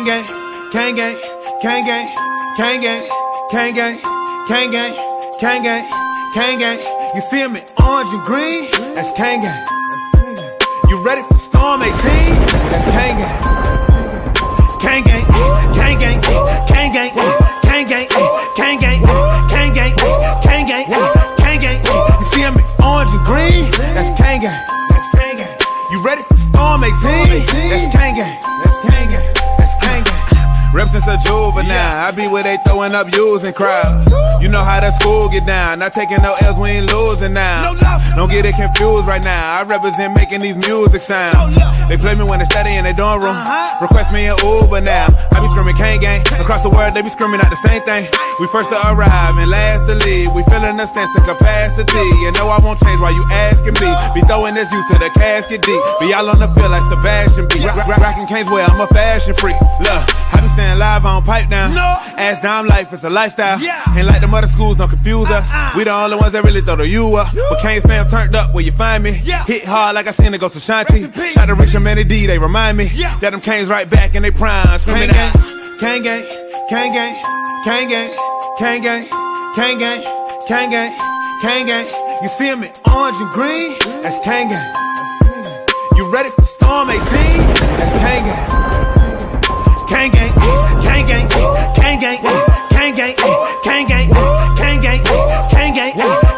Gang gang, gang gang, gang gang, gang gang, gang gang, gang gang, gang gang, gang gang. You feel me? Orange and green, that's gang gang. You ready for Storm 18? That's gang gang. Gang gang, gang gang, gang gang, gang gang, gang gang, gang gang, gang gang, gang gang. You feel me? Orange and green, that's gang gang. That's gang gang. You ready for Storm 18? That's gang gang. That's gang gang. That's gang gang. Rep since a juvenile, I be where they throwing up using crowds. You know how that school get down, not taking no L's, we ain't losing now. Don't get it confused right now, I represent making these music sounds. They play me when they study in their dorm room, request me an Uber now. I be screaming gang gang, across the world they be screaming out the same thing. We first to arrive and last to leave, we filling a sense of capacity. You know I won't change why you asking me, be throwing this youth to the casket deep. Be all on the field like Sebastian B. Rockin' Canes where I'm a fashion freak. Look, I be staying live on pipe down. Ass down life, it's a lifestyle. Ain't like the other schools, don't confuse us. We the only ones that really throw the U up. But Canes fam turned up where you find me. Hit hard like I seen it go to Shanti. Try to reach them any D, they remind me that them Canes right back in they prime. Screaming out. Gang gang, gang gang, gang gang, gang gang, gang gang, gang gang, gang gang. You feel me? Orange and green, that's gang gang. You ready for Storm 18? That's gang gang. Gang gang, gang gang, gang gang, gang gang, gang gang, gang gang, gang gang,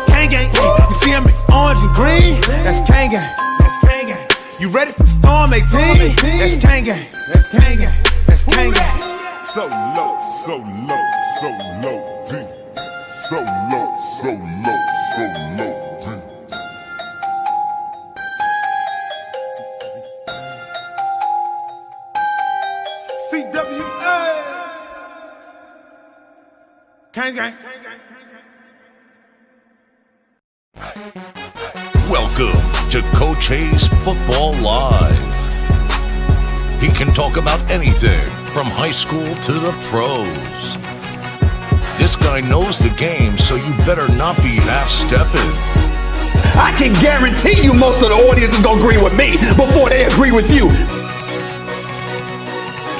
gang gang. You feel me? Orange and green, that's gang gang. That's gang gang. You ready for Storm 18? That's gang gang. That's gang gang. That's gang gang. So low, so low, so low, deep. So low, so low, so low, deep. CWA. Gang gang. Welcome to Coach Hayes Football Live. He can talk about anything from high school to the pros. This guy knows the game, so you better not be half-stepping. I can guarantee you most of the audience is going to agree with me before they agree with you.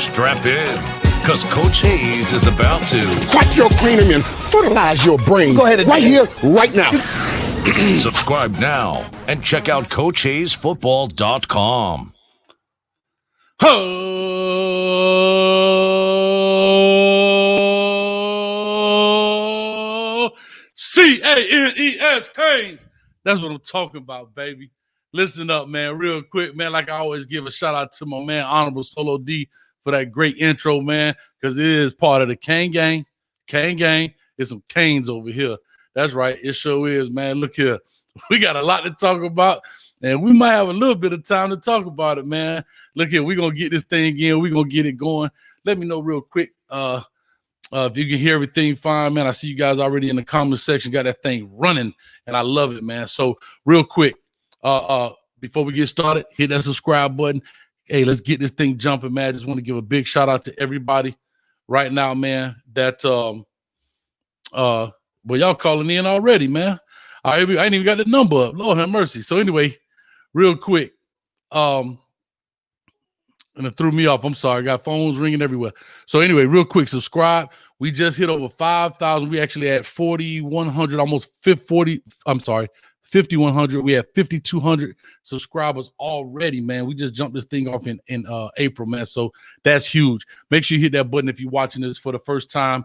Strap in, because Coach Hayes is about to crack your cranium and fertilize your brain. Go ahead and right here, right now. subscribe now and check out CoachHayesFootball.com. C-A-N-E-S, Canes. That's what I'm talking about, baby. Listen up, man, real quick, man. Like I always give a shout out to my man, Honorable Solo D, for that great intro, man, because it is part of the Cane Gang. Cane Gang is some Canes over here. That's right. It sure is, man. Look here. We got a lot to talk about, and we might have a little bit of time to talk about it, man. Look here. We're going to get this thing in. We're going to get it going. Let me know real quick if you can hear everything fine, man. I see you guys already in the comment section. Got that thing running, and I love it, man. So real quick, before we get started, hit that subscribe button. Hey, let's get this thing jumping, man. I just want to give a big shout out to everybody right now, man, that well, y'all calling in already, man. I ain't even got the number up. Lord have mercy. So anyway, real quick, and it threw me off. I'm sorry. I got phones ringing everywhere. So anyway, real quick, subscribe. We just hit over 5,000. We actually had 4,100, almost 40. I'm sorry, 5,100. We have 5,200 subscribers already, man. We just jumped this thing off in April, man. So that's huge. Make sure you hit that button if you're watching this for the first time.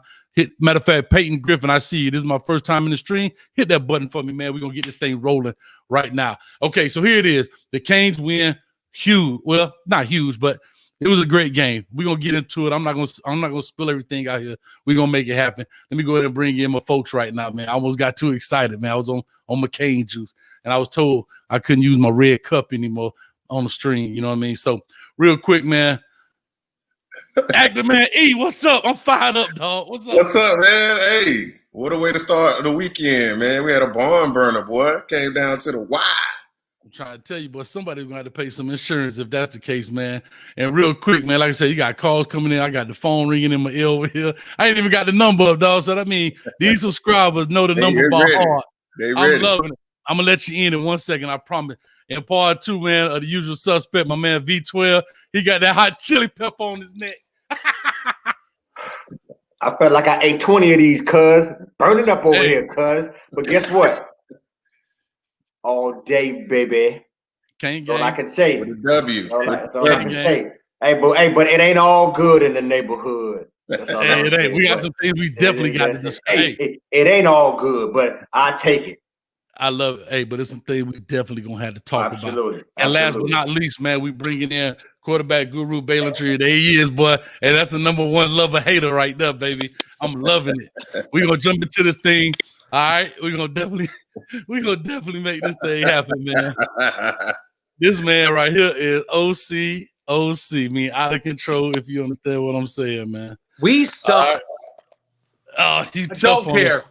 Matter of fact, Peyton Griffin, I see you. This is my first time in the stream. Hit that button for me, man. We're going to get this thing rolling right now. Okay, so here it is. The Canes win. Huge. Well, not huge, but it was a great game. We're going to get into it. I'm not going to spill everything out here. We're going to make it happen. Let me go ahead and bring in my folks right now, man. I almost got too excited, man. I was on McCain juice, and I was told I couldn't use my red cup anymore on the stream. You know what I mean? So real quick, man. Actor Man E, what's up? I'm fired up, dog. What's up? What's up, man? Hey, what a way to start the weekend, man. We had a barn burner, boy. Came down to the wire. I'm trying to tell you, but somebody's going to have to pay some insurance if that's the case, man. And real quick, man, like I said, you got calls coming in. I got the phone ringing in my ear over here. I ain't even got the number up, dog. So that means these subscribers know the number by heart. I'm loving it. I'm going to let you in 1 second, I promise. And part two, man, of the usual suspect, my man V12, he got that hot chili pepper on his neck. I felt like I ate 20 of these, cuz. Burning up over here, cuz. But guess what? All day, baby. Can't That's all I game. can say. With a W. That's all I Gang, can gang. say. But it ain't all good in the neighborhood. That's all Hey, I'm it ain't. saying. We got some things we definitely got to discuss. Hey, It ain't all good, but I take it. I love it. Hey, but it's some things we definitely gonna have to talk Absolutely. about. And last but not least, man, we bringing in quarterback guru Balin Tree. There he is, boy. And that's the number one lover hater right there, baby. I'm loving it. We're gonna jump into this thing. All right, we're gonna definitely make this thing happen, man. This man right here is OC, mean out of control, if you understand what I'm saying, man. We suck. Oh, you I tough don't care.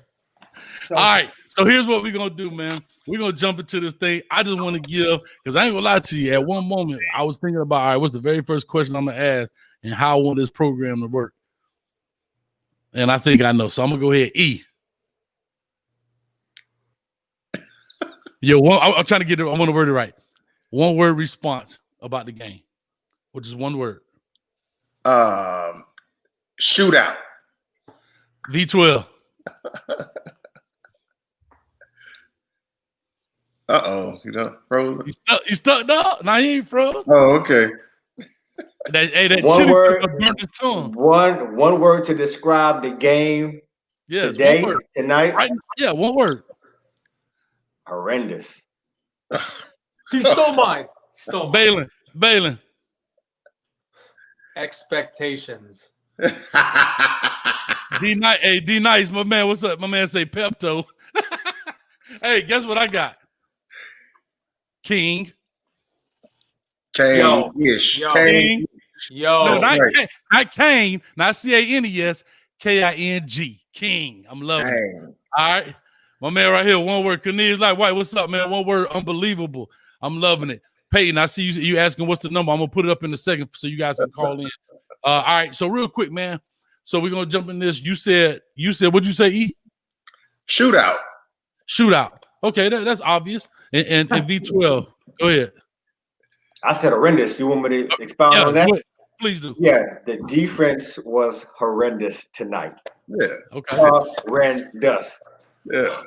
All right, so here's what we're gonna do, man. We're gonna jump into this thing. I just want to give, because I ain't gonna lie to you, at one moment I was thinking about, all right, what's the very first question I'm gonna ask and how I want this program to work. And I think I know. So I'm gonna go ahead. E. I'm trying to get it. I want to word it right. One word response about the game, which is one word. Shootout. V12. You know, frozen. You stuck, dog? Nah, he ain't frozen. Oh, okay. That one chili word. pepper burnt his tongue. One word to describe the game today, tonight. Right? Yeah, one word. Horrendous. He stole mine. Balin. Expectations. D nice, my man. What's up? My man say Pepto. Hey, guess what I got? King. Kane-ish. King. Yo. No, not Kane, not C-A-N-E-S, K-I-N-G. King. I'm loving it. All right. My man right here, one word. Cornelius like white. What's up, man? One word, unbelievable. I'm loving it. Peyton, I see you asking what's the number. I'm gonna put it up in a second so you guys can call in. All right, so real quick, man. So we're gonna jump in this. You said what'd you say, E? Shootout. Okay, that's obvious. And V12. Go ahead. I said horrendous. You want me to expound on that? Please do. Yeah, the defense was horrendous tonight. Yeah. Okay. Horrendous. Yeah.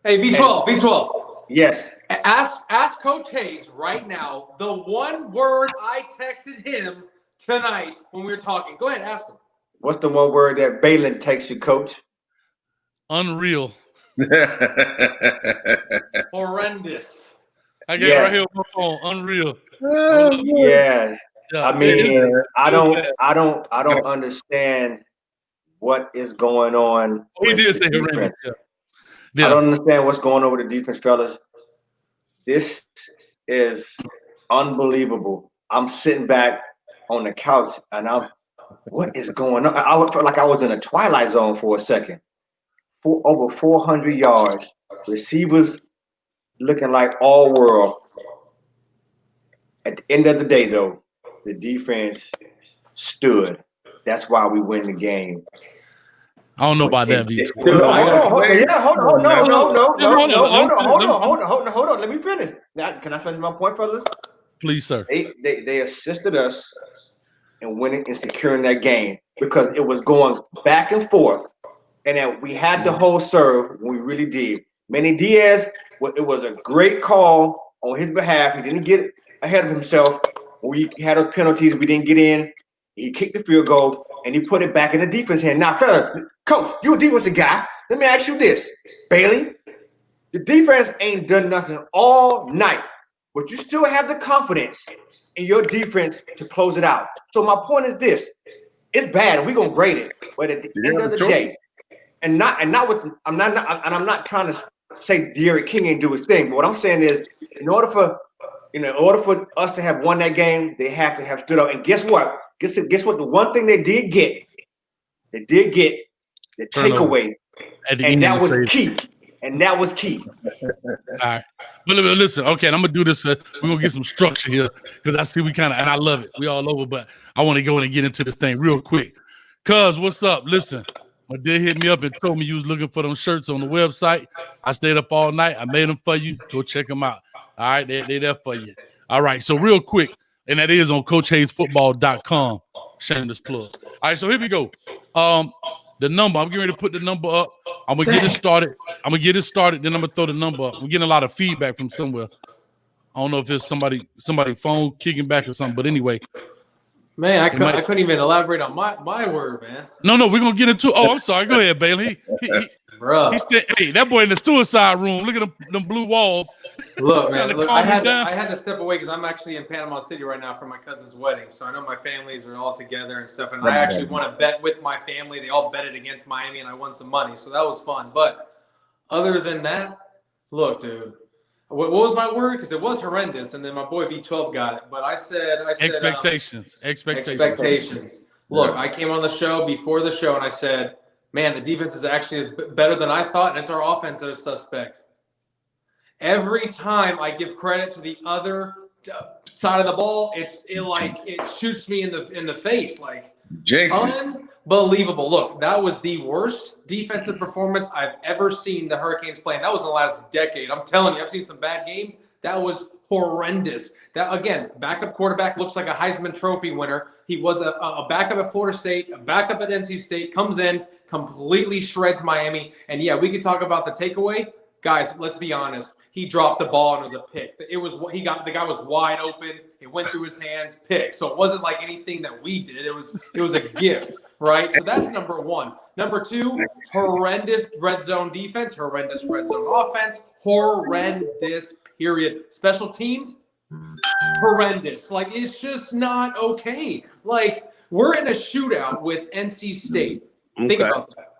Hey, V12. Yes. Ask Coach Hayes right now the one word I texted him tonight when we were talking. Go ahead, ask him. What's the one word that Balin takes you, Coach? Unreal. Horrendous. I got it right here on my phone. Unreal. Yeah. I mean, I don't Yeah. understand what is going on. He did say horrendous. I don't understand what's going on with the defense, fellas. This is unbelievable. I'm sitting back on the couch and what is going on? I felt like I was in a twilight zone for a second. Over 400 yards, receivers looking like all world. At the end of the day, though, the defense stood. That's why we win the game. I don't know about that, V12. Hold on. Let me finish. Now, can I finish my point, fellas? Please, sir. They assisted us in winning and securing that game because it was going back and forth, and that we had the whole serve. We really did. Manny Diaz, it was a great call on his behalf. He didn't get ahead of himself. We had those penalties. We didn't get in. He kicked the field goal, and he put it back in the defense hand. Now, fella, Coach, you a defensive guy. Let me ask you this. Bailey, the defense ain't done nothing all night, but you still have the confidence in your defense to close it out. So my point is this. It's bad. We're going to grade it. But at the end of the day, I'm not trying to say Derrick King ain't do his thing, but what I'm saying is in order for us to have won that game, they have to have stood up. And guess what? Guess what? The one thing they did get the takeaway, and that was key. And that was key. All right. But listen, okay, and I'm going to do this. We're going to get some structure here because I see we kind of, and I love it. We all over, but I want to go in and get into this thing real quick. Cuz, what's up? Listen, my dad hit me up and told me you was looking for them shirts on the website. I stayed up all night. I made them for you. Go check them out. All right, they there for you. All right, so real quick, and that is on CoachHayesFootball.com. Shameless plug. All right, so here we go. The number, I'm getting ready to put the number up. I'm gonna get it started. Then I'm gonna throw the number up. We're getting a lot of feedback from somewhere. I don't know if it's somebody phone kicking back or something, but anyway. Man, I couldn't even elaborate on my word, man. No, we're gonna get into. Oh, I'm sorry. Go ahead, Bailey. Hey, that boy in the suicide room. Look at them blue walls. Look, man. I had to step away because I'm actually in Panama City right now for my cousin's wedding. So I know my families are all together and stuff. And I actually want to bet with my family. They all betted against Miami, and I won some money. So that was fun. But other than that, look, dude. What was my word? Because it was horrendous, and then my boy V12 got it. But I said expectations. Look, I came on the show before the show, and I said, man, the defense is actually better than I thought, and it's our offense that is suspect. Every time I give credit to the other side of the ball, it shoots me in the face, like unbelievable. Look, that was the worst defensive performance I've ever seen the Hurricanes play, and that was in the last decade. I'm telling you, I've seen some bad games. That was horrendous. That, again, backup quarterback looks like a Heisman Trophy winner. He was a backup at Florida State, a backup at NC State, comes in, completely shreds Miami. And yeah, we could talk about the takeaway. Guys, let's be honest. He dropped the ball and it was a pick. The guy was wide open. It went through his hands, pick. So it wasn't like anything that we did. It was a gift, right? So that's number one. Number two, horrendous red zone defense, horrendous red zone offense, horrendous, period. Special teams, horrendous. Like, it's just not okay. Like, we're in a shootout with NC State. Think about that.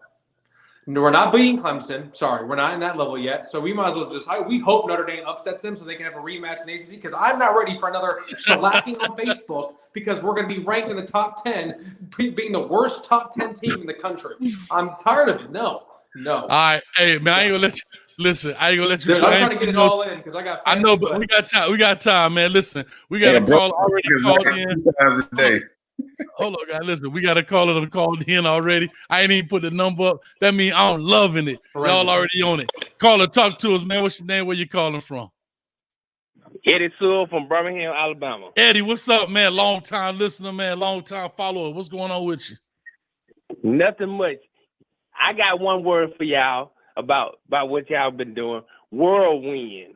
No, we're not beating Clemson. Sorry, we're not in that level yet. So we might as well we hope Notre Dame upsets them so they can have a rematch in the ACC, because I'm not ready for another shellacking on Facebook because we're going to be ranked in the top 10, being the worst top 10 team in the country. I'm tired of it. No. All right. Hey, man, I ain't going to let you. Listen, I ain't gonna let you. Dude, I'm trying to get it all in because I got. I know, but we got time. We got time, man. Listen, we got a call already called in. Times a day. Hold on, guys. Listen, we got a caller called in already. I ain't even put the number up. That means I'm loving it. Y'all already on it. Caller, talk to us, man. What's your name? Where you calling from? Eddie Sewell from Birmingham, Alabama. Eddie, what's up, man? Long time listener, man. Long time follower. What's going on with you? Nothing much. I got one word for y'all about what y'all been doing. Whirlwind.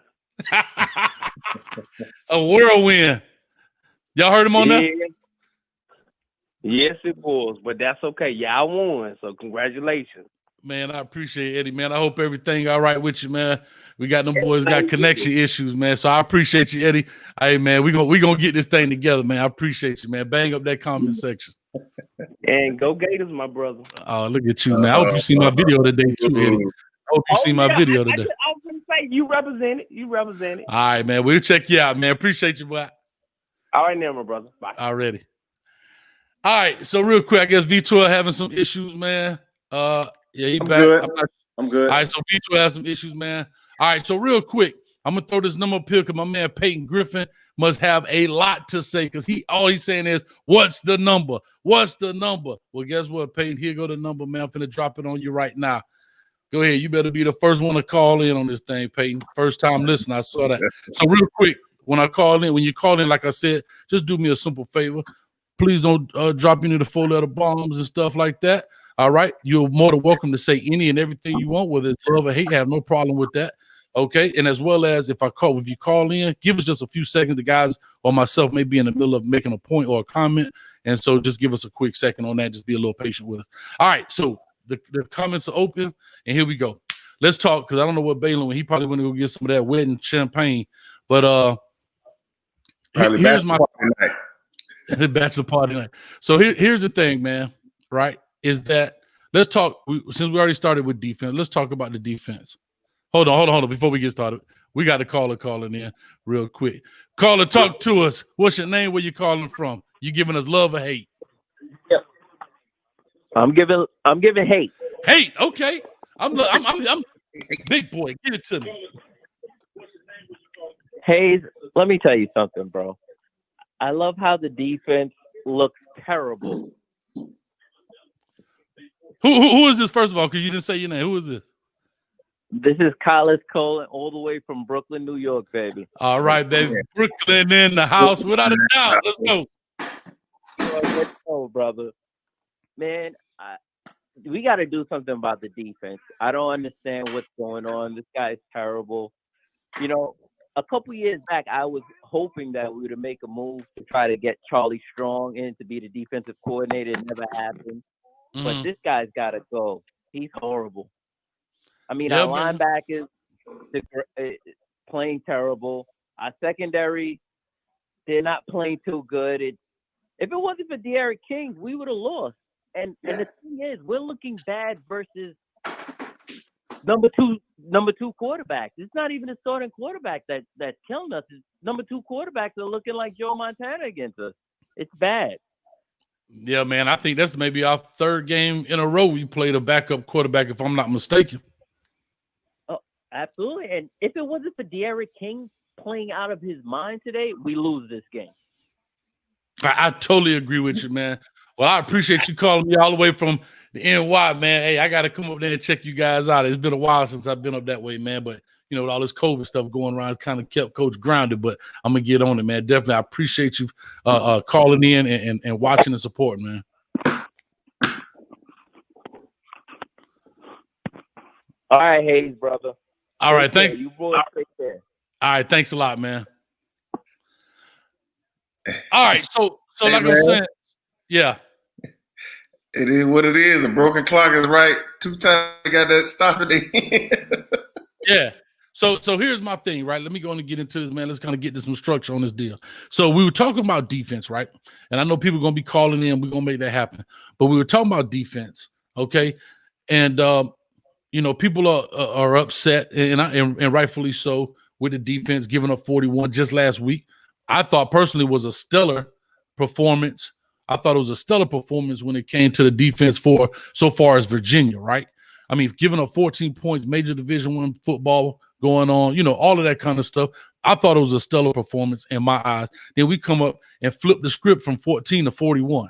A whirlwind. Y'all heard him on that? Yes, it was, but that's okay. Y'all won, so congratulations. Man, I appreciate it, Eddie, man. I hope everything all right with you, man. We got them boys got connection issues, man. So I appreciate you, Eddie. Hey, man, we gonna get this thing together, man. I appreciate you, man. Bang up that comment section. And go Gators, my brother. Oh, look at you, man. I hope you see my video today, too, Eddie. I hope you see my video today. I was going to say, you represent it. All right, man. We'll check you out, man. Appreciate you, boy. All right now, my brother. Bye. Already. All right. So real quick, I guess V12 having some issues, man. Yeah, he back. Good. I'm good. All right, so V12 has some issues, man. All right, so real quick, I'm gonna throw this number up here because my man Peyton Griffin must have a lot to say because all he's saying is, "What's the number? What's the number?" Well, guess what, Peyton? Here go the number, man. I'm finna drop it on you right now. Go ahead. You better be the first one to call in on this thing, Peyton. First time listener, I saw that. So real quick, when you call in, like I said, just do me a simple favor. Please don't drop any of the 4-letter bombs and stuff like that. All right. You're more than welcome to say any and everything you want, whether it's love or hate. I have no problem with that. Okay. And as well as if you call in, give us just a few seconds. The guys or myself may be in the middle of making a point or a comment. And so just give us a quick second on that. Just be a little patient with us. All right. So the comments are open and here we go. Let's talk. Cause I don't know what Balin, he probably went to go get some of that wedding champagne, but here's my bachelor party night. So here's the thing, man. Right. Is that let's talk since we already started with defense. Let's talk about the defense. Hold on. Before we get started, we got a caller calling in real quick. Caller, talk to us. What's your name? Where you calling from? You giving us love or hate? Yep. I'm giving hate. Hate. Okay. I'm big boy. Give it to me. Hayes, let me tell you something, bro. I love how the defense looks terrible. Who is this, first of all? Because you didn't say your name. Who is this? This is Collis Cole, all the way from Brooklyn, New York, baby. All right, baby. Brooklyn in the house, without a doubt. Let's go. Let's go, brother. Man, we got to do something about the defense. I don't understand what's going on. This guy is terrible. You know, a couple years back, I was hoping that we would make a move to try to get Charlie Strong in to be the defensive coordinator. It never happened. But this guy's got to go. He's horrible. I mean, our linebackers playing terrible. Our secondary, they're not playing too good. If it wasn't for De'Aaron King, we would have lost. And the thing is, we're looking bad versus number two quarterbacks. It's not even a starting quarterback that's killing us. It's number two quarterbacks are looking like Joe Montana against us. It's bad. Yeah, man. I think that's maybe our third game in a row we played a backup quarterback, if I'm not mistaken. Oh, absolutely. And if it wasn't for De'Aaron King playing out of his mind today, we lose this game. I totally agree with you, man. Well, I appreciate you calling me all the way from the NY, man. Hey, I got to come up there and check you guys out. It's been a while since I've been up that way, man. But, you know, with all this COVID stuff going around, it's kind of kept Coach grounded. But I'm going to get on it, man. Definitely, I appreciate you calling in and watching and supporting, man. All right, Hayes, brother. All right, thank you. You boys take care. All right, thanks a lot, man. All right, so Hey, like man. I'm saying, yeah. It is what it is. A broken clock is right. 2 times they got that stop at the end. Yeah. So here's my thing, right? Let me go on and get into this, man. Let's kind of get to some structure on this deal. So we were talking about defense, right? And I know people are going to be calling in. We're going to make that happen. But we were talking about defense, okay? And, you know, people are upset, and rightfully so, with the defense giving up 41 just last week. I thought personally was a stellar performance. I thought it was a stellar performance when it came to the defense for so far as Virginia, right? I mean, giving up 14 points, major Division I football going on, you know, all of that kind of stuff. I thought it was a stellar performance in my eyes. Then we come up and flip the script from 14 to 41.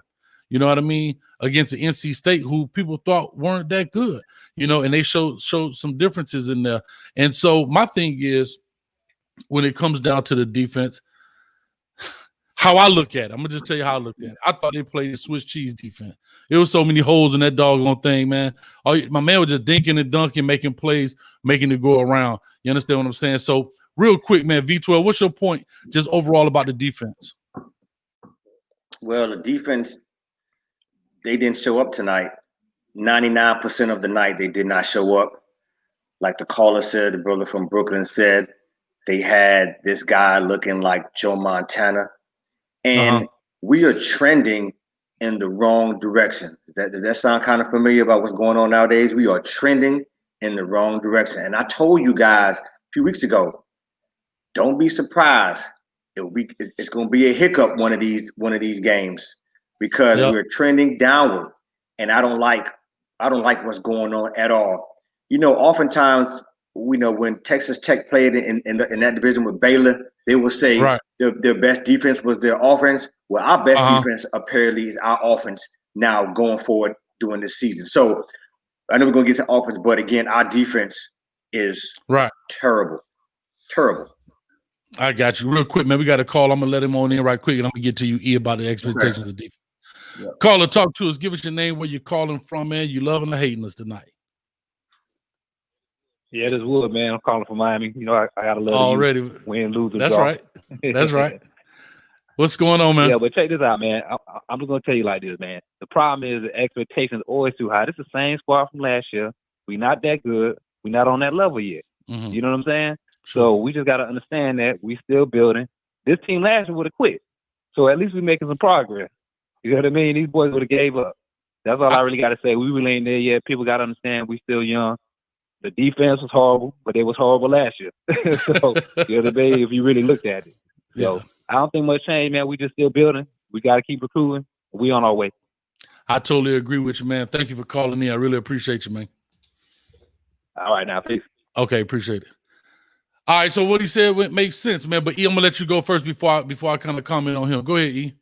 You know what I mean? Against the NC State, who people thought weren't that good, you know, and they showed some differences in there. And so my thing is, when it comes down to the defense, how I look at it, I'm gonna just tell you how I looked at it. I thought they played Swiss cheese defense. There was so many holes in that doggone thing, man. My man was just dinking and dunking, making plays, making it go around. You understand what I'm saying? So real quick, man, V12, what's your point just overall about the defense? Well, the defense, they didn't show up tonight. 99% of the night, they did not show up. Like the caller said, the brother from Brooklyn said, they had this guy looking like Joe Montana. And we are trending in the wrong direction. Does that sound kind of familiar about what's going on nowadays? We are trending in the wrong direction. And I told you guys a few weeks ago, don't be surprised. It's going to be a hiccup one of these games because we're trending downward. And I don't like what's going on at all. You know, oftentimes, we know when Texas Tech played in that division with Baylor, they will say their best defense was their offense. Well, our best defense apparently is our offense now going forward during this season. So I know we're going to get to offense, but again, our defense is terrible. Terrible. I got you. Real quick, man, we got a call. I'm going to let him on in right quick, and I'm going to get to you, E, about the expectations of defense. Yeah. Caller, talk to us. Give us your name, where you're calling from, man. You loving or hating us tonight? Yeah, this Wood, man. I'm calling from Miami. You know, I gotta love already you. Win, lose, or That's draw. right. That's right. What's going on, man? Yeah, but check this out, man. I'm just gonna tell you like this, man. The problem is the expectations are always too high. This is the same squad from last year. We not that good. We not on that level yet. Mm-hmm. You know what I'm saying? So we just gotta understand that we still building. This team last year would have quit. So at least we making some progress. You know what I mean? These boys would have gave up. That's all I really gotta say. We really ain't there yet. People gotta understand we still young. The defense was horrible, but it was horrible last year. So, you know what I mean? If you really looked at it. So, I don't think much changed, man. We just still building. We got to keep recruiting. We on our way. I totally agree with you, man. Thank you for calling in. I really appreciate you, man. All right, now, peace. Okay, appreciate it. All right, so what he said makes sense, man. But E, I'm going to let you go first before I kind of comment on him. Go ahead, E.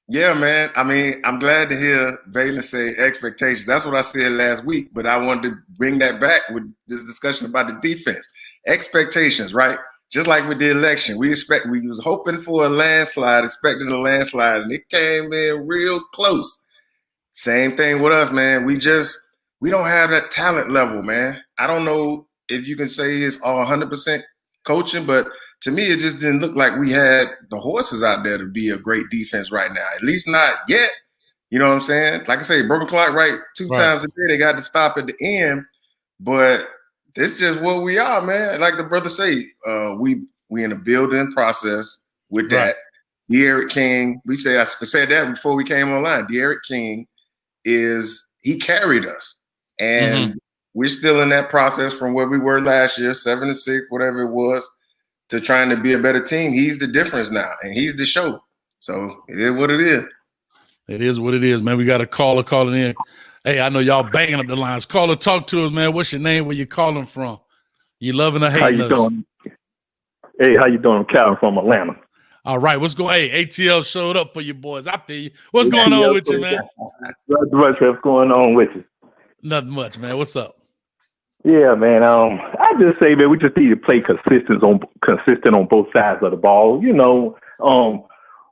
Yeah, man. I mean, I'm glad to hear Baylor say expectations. That's what I said last week, but I wanted to bring that back with this discussion about the defense. Expectations, right? just like with the election, we was hoping for a landslide, expecting a landslide, and it came in real close. Same thing with us, man. We don't have that talent level, man. I don't know if you can say it's all 100% coaching, but to me, it just didn't look like we had the horses out there to be a great defense right now. At least not yet. You know what I'm saying? Like I say, broken clock, right? Two times a day, they got to stop at the end. But this is just what we are, man. Like the brother say, we in a building process with that. De'Aaron King, I said that before we came online. De'Aaron King he carried us. And we're still in that process from where we were last year, 7-6, whatever it was, to trying to be a better team. He's the difference now, and he's the show. So it is what it is. It is what it is, man. We got a caller calling in. Hey, I know y'all banging up the lines. Caller, talk to us, man. What's your name? Where you calling from? You loving or hating us? How you doing? Hey, how you doing? I'm Calvin from Atlanta. All right, what's going? Hey, ATL showed up for you boys. I feel you. What's going on with you, man? What's going on with you? Nothing much, man. What's up? Yeah, man. I just say, man, we just need to play consistent on both sides of the ball. You know,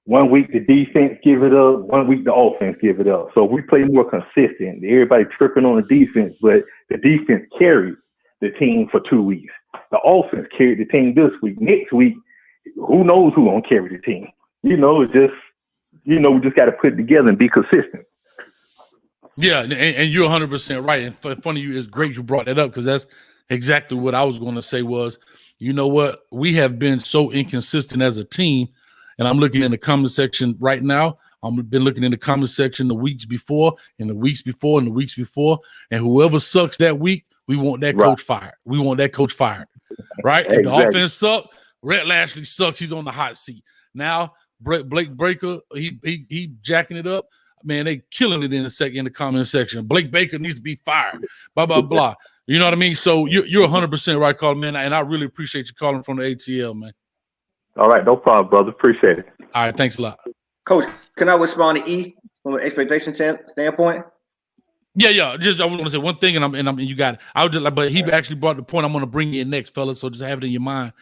1 week the defense give it up, 1 week the offense give it up. So we play more consistent. Everybody tripping on the defense, but the defense carried the team for 2 weeks. The offense carried the team this week. Next week, who knows who gonna carry the team? You know, it's just, we just got to put it together and be consistent. Yeah, and you're 100% right. And funny, it's great you brought that up because that's exactly what I was going to say was, you know what? We have been so inconsistent as a team, and I'm looking in the comment section right now. I've been looking in the comment section the weeks before, and the weeks before, and the weeks before, and whoever sucks that week, we want that coach fired. We want that coach fired, right? If the offense sucks, Rhett Lashley sucks. He's on the hot seat. Now, Blake Baker, he jacking it up. Man, they killing it in the comment section. Blake Baker needs to be fired. Blah, blah, blah. You know what I mean? So you're 100% right, Carl, man, and I really appreciate you calling from the ATL, man. All right, no problem, brother. Appreciate it. All right, thanks a lot. Coach, can I respond to E from an expectation standpoint? Yeah. Just I want to say one thing, and you got it. I was just like, but he actually brought the point I'm going to bring in next, fellas. So just have it in your mind.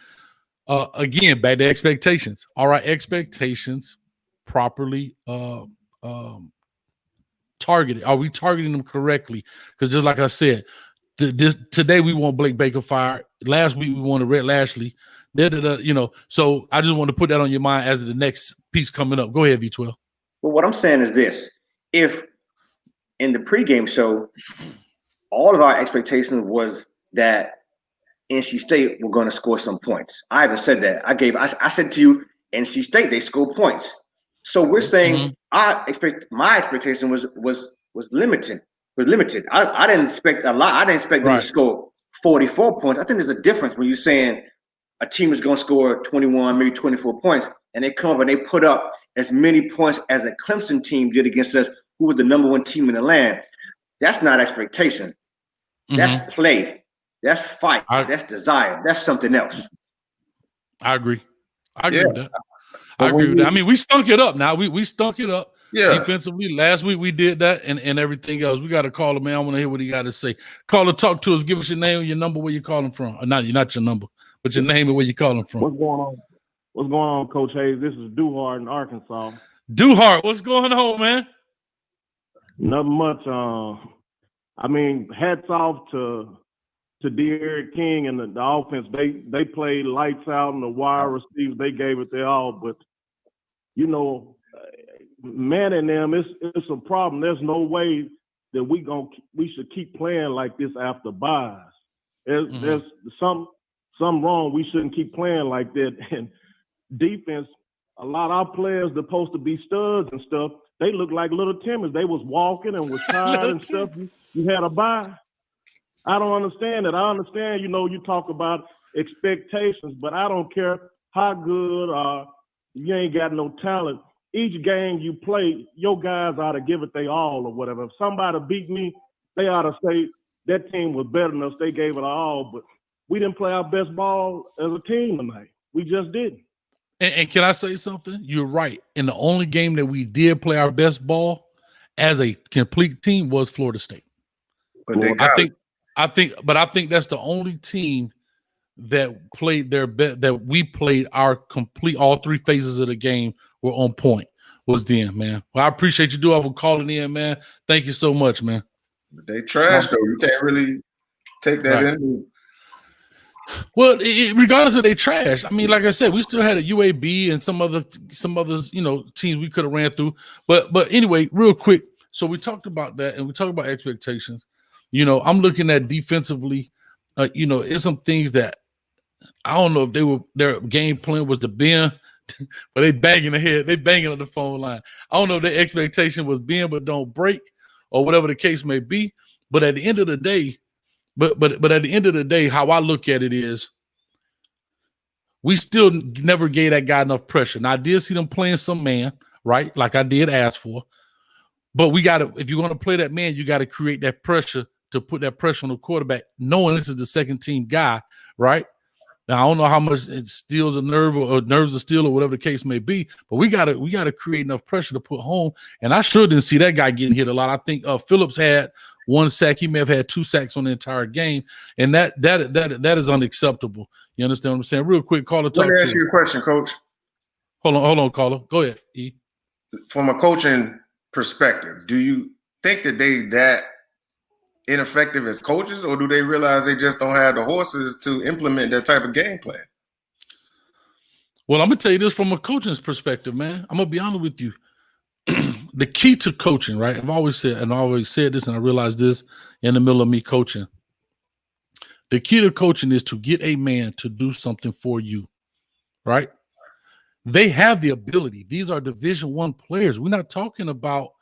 Again, back to expectations. All right, expectations properly targeted. Are we targeting them correctly? Because just like I said, today we want Blake Baker fired. Last week we wanted Rhett Lashley. So I just want to put that on your mind as the next piece coming up. Go ahead, V12. Well, what I'm saying is this: if in the pregame show, all of our expectations was that NC State were going to score some points. I haven't said that. I said to you, NC State, they score points. So we're saying my expectation was limited. I didn't expect a lot. I didn't expect them to score 44 points. I think there's a difference when you're saying a team is going to score 21, maybe 24 points, and they come up and they put up as many points as a Clemson team did against us, who was the #1 team in the land. That's not expectation. That's play. That's fight. That's desire. That's something else. I agree. I agree with that. I agree with that. I mean, we stunk it up now. We stunk it up defensively. Last week we did that and everything else. We got to call him, man. I want to hear what he got to say. Caller, talk to us. Give us your name and your number, where you calling from. Or not your number, but your name and where you calling from. What's going on? What's going on, Coach Hayes? This is Duhart in Arkansas. Duhart, what's going on, man? Nothing much. I mean, hats off to De'Aaron King and the offense. They played lights out, and the wide receivers, they gave it their all. But man, and them, it's a problem. There's no way that we should keep playing like this after buys. There's something wrong. We shouldn't keep playing like that. And defense, a lot of our players that supposed to be studs and stuff, they look like little Timmons. They was walking and was tired and stuff. You had a bye. I don't understand it. I understand, you talk about expectations, but I don't care how good you ain't got no talent. Each game you play, your guys ought to give it their all or whatever. If somebody beat me, they ought to say that team was better than us. They gave it all, but we didn't play our best ball as a team tonight. We just didn't. And can I say something? You're right. And the only game that we did play our best ball as a complete team was Florida State. But I think that's the only team that played their best, that we played our complete all three phases of the game were on point. Was then, man. Well, I appreciate you doing for calling in, man. Thank you so much, man. They trash though. You can't really take that in. Well, regardless of they trash, I mean, like I said, we still had a UAB and some others, teams we could have ran through. But anyway, real quick. So we talked about that, and we talked about expectations. I'm looking at defensively. It's some things that I don't know if their game plan was to bend, but they banging ahead. They banging on the phone line. I don't know if their expectation was bend but don't break, or whatever the case may be. But at the end of the day. But at the end of the day, how I look at it is we still never gave that guy enough pressure. Now, I did see them playing some man, right? Like I did ask for. But if you're going to play that man, you got to create that pressure to put that pressure on the quarterback, knowing this is the second team guy, right? Now, I don't know how much it steals a nerve or nerves of steel or whatever the case may be, but we gotta create enough pressure to put home. And I sure didn't see that guy getting hit a lot. I think Phillips had 1 sack. He may have had 2 sacks on the entire game, and that is unacceptable. You understand what I'm saying? Real quick, caller, talk. Let me ask you a question, Coach. Hold on, caller. Go ahead, E. From a coaching perspective, do you think that they that ineffective as coaches, or do they realize they just don't have the horses to implement that type of game plan? Well, I'm gonna tell you this from a coaching's perspective, man. I'm gonna be honest with you. The key to coaching, right? I've always said this, and I realized this in the middle of me coaching. The key to coaching is to get a man to do something for you, right? They have the ability. These are Division I players. We're not talking about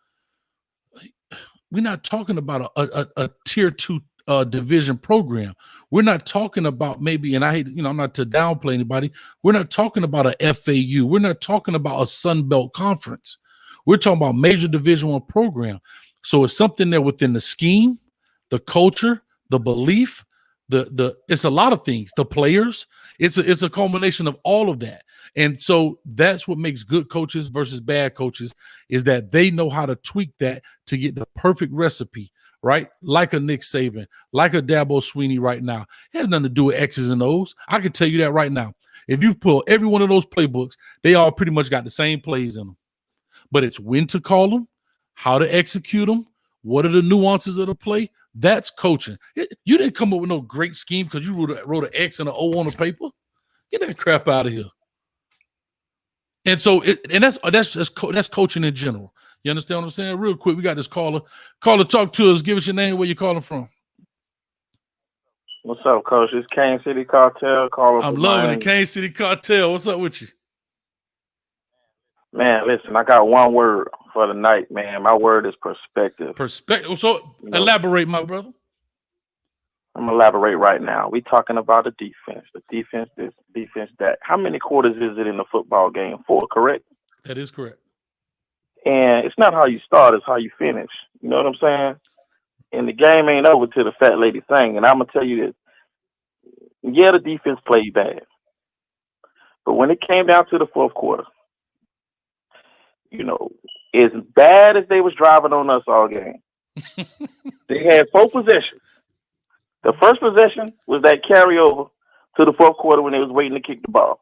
a tier 2 division program. We're not talking about maybe, and I hate, I'm not to downplay anybody. We're not talking about a FAU. We're not talking about a Sun Belt conference. We're talking about major Division I program. So it's something there within the scheme, the culture, the belief, it's a lot of things. The players, it's a culmination of all of that. And so that's what makes good coaches versus bad coaches, is that they know how to tweak that to get the perfect recipe, right? Like a Nick Saban, like a Dabo Sweeney right now. It has nothing to do with X's and O's. I can tell you that right now. If you pull every one of those playbooks, they all pretty much got the same plays in them. But it's when to call them, how to execute them, what are the nuances of the play. That's coaching. You didn't come up with no great scheme because you wrote an X and an O on the paper. Get that crap out of here. And so, that's coaching in general. You understand what I'm saying? Real quick, we got this caller. Caller, talk to us. Give us your name, where you're calling from. What's up, Coach? It's Kansas City Cartel. I'm loving the Kansas City Cartel. What's up with you? Man, listen, I got one word for the night, man. My word is perspective. Perspective. So elaborate, my brother. I'm going to elaborate right now. We talking about the defense. The defense this, defense that. How many quarters is it in a football game? 4, correct? That is correct. And it's not how you start, it's how you finish. You know what I'm saying? And the game ain't over till the fat lady thing. And I'm going to tell you this. Yeah, the defense played bad. But when it came down to the fourth quarter, as bad as they was driving on us all game, they had 4 possessions. The first possession was that carryover to the fourth quarter when they was waiting to kick the ball.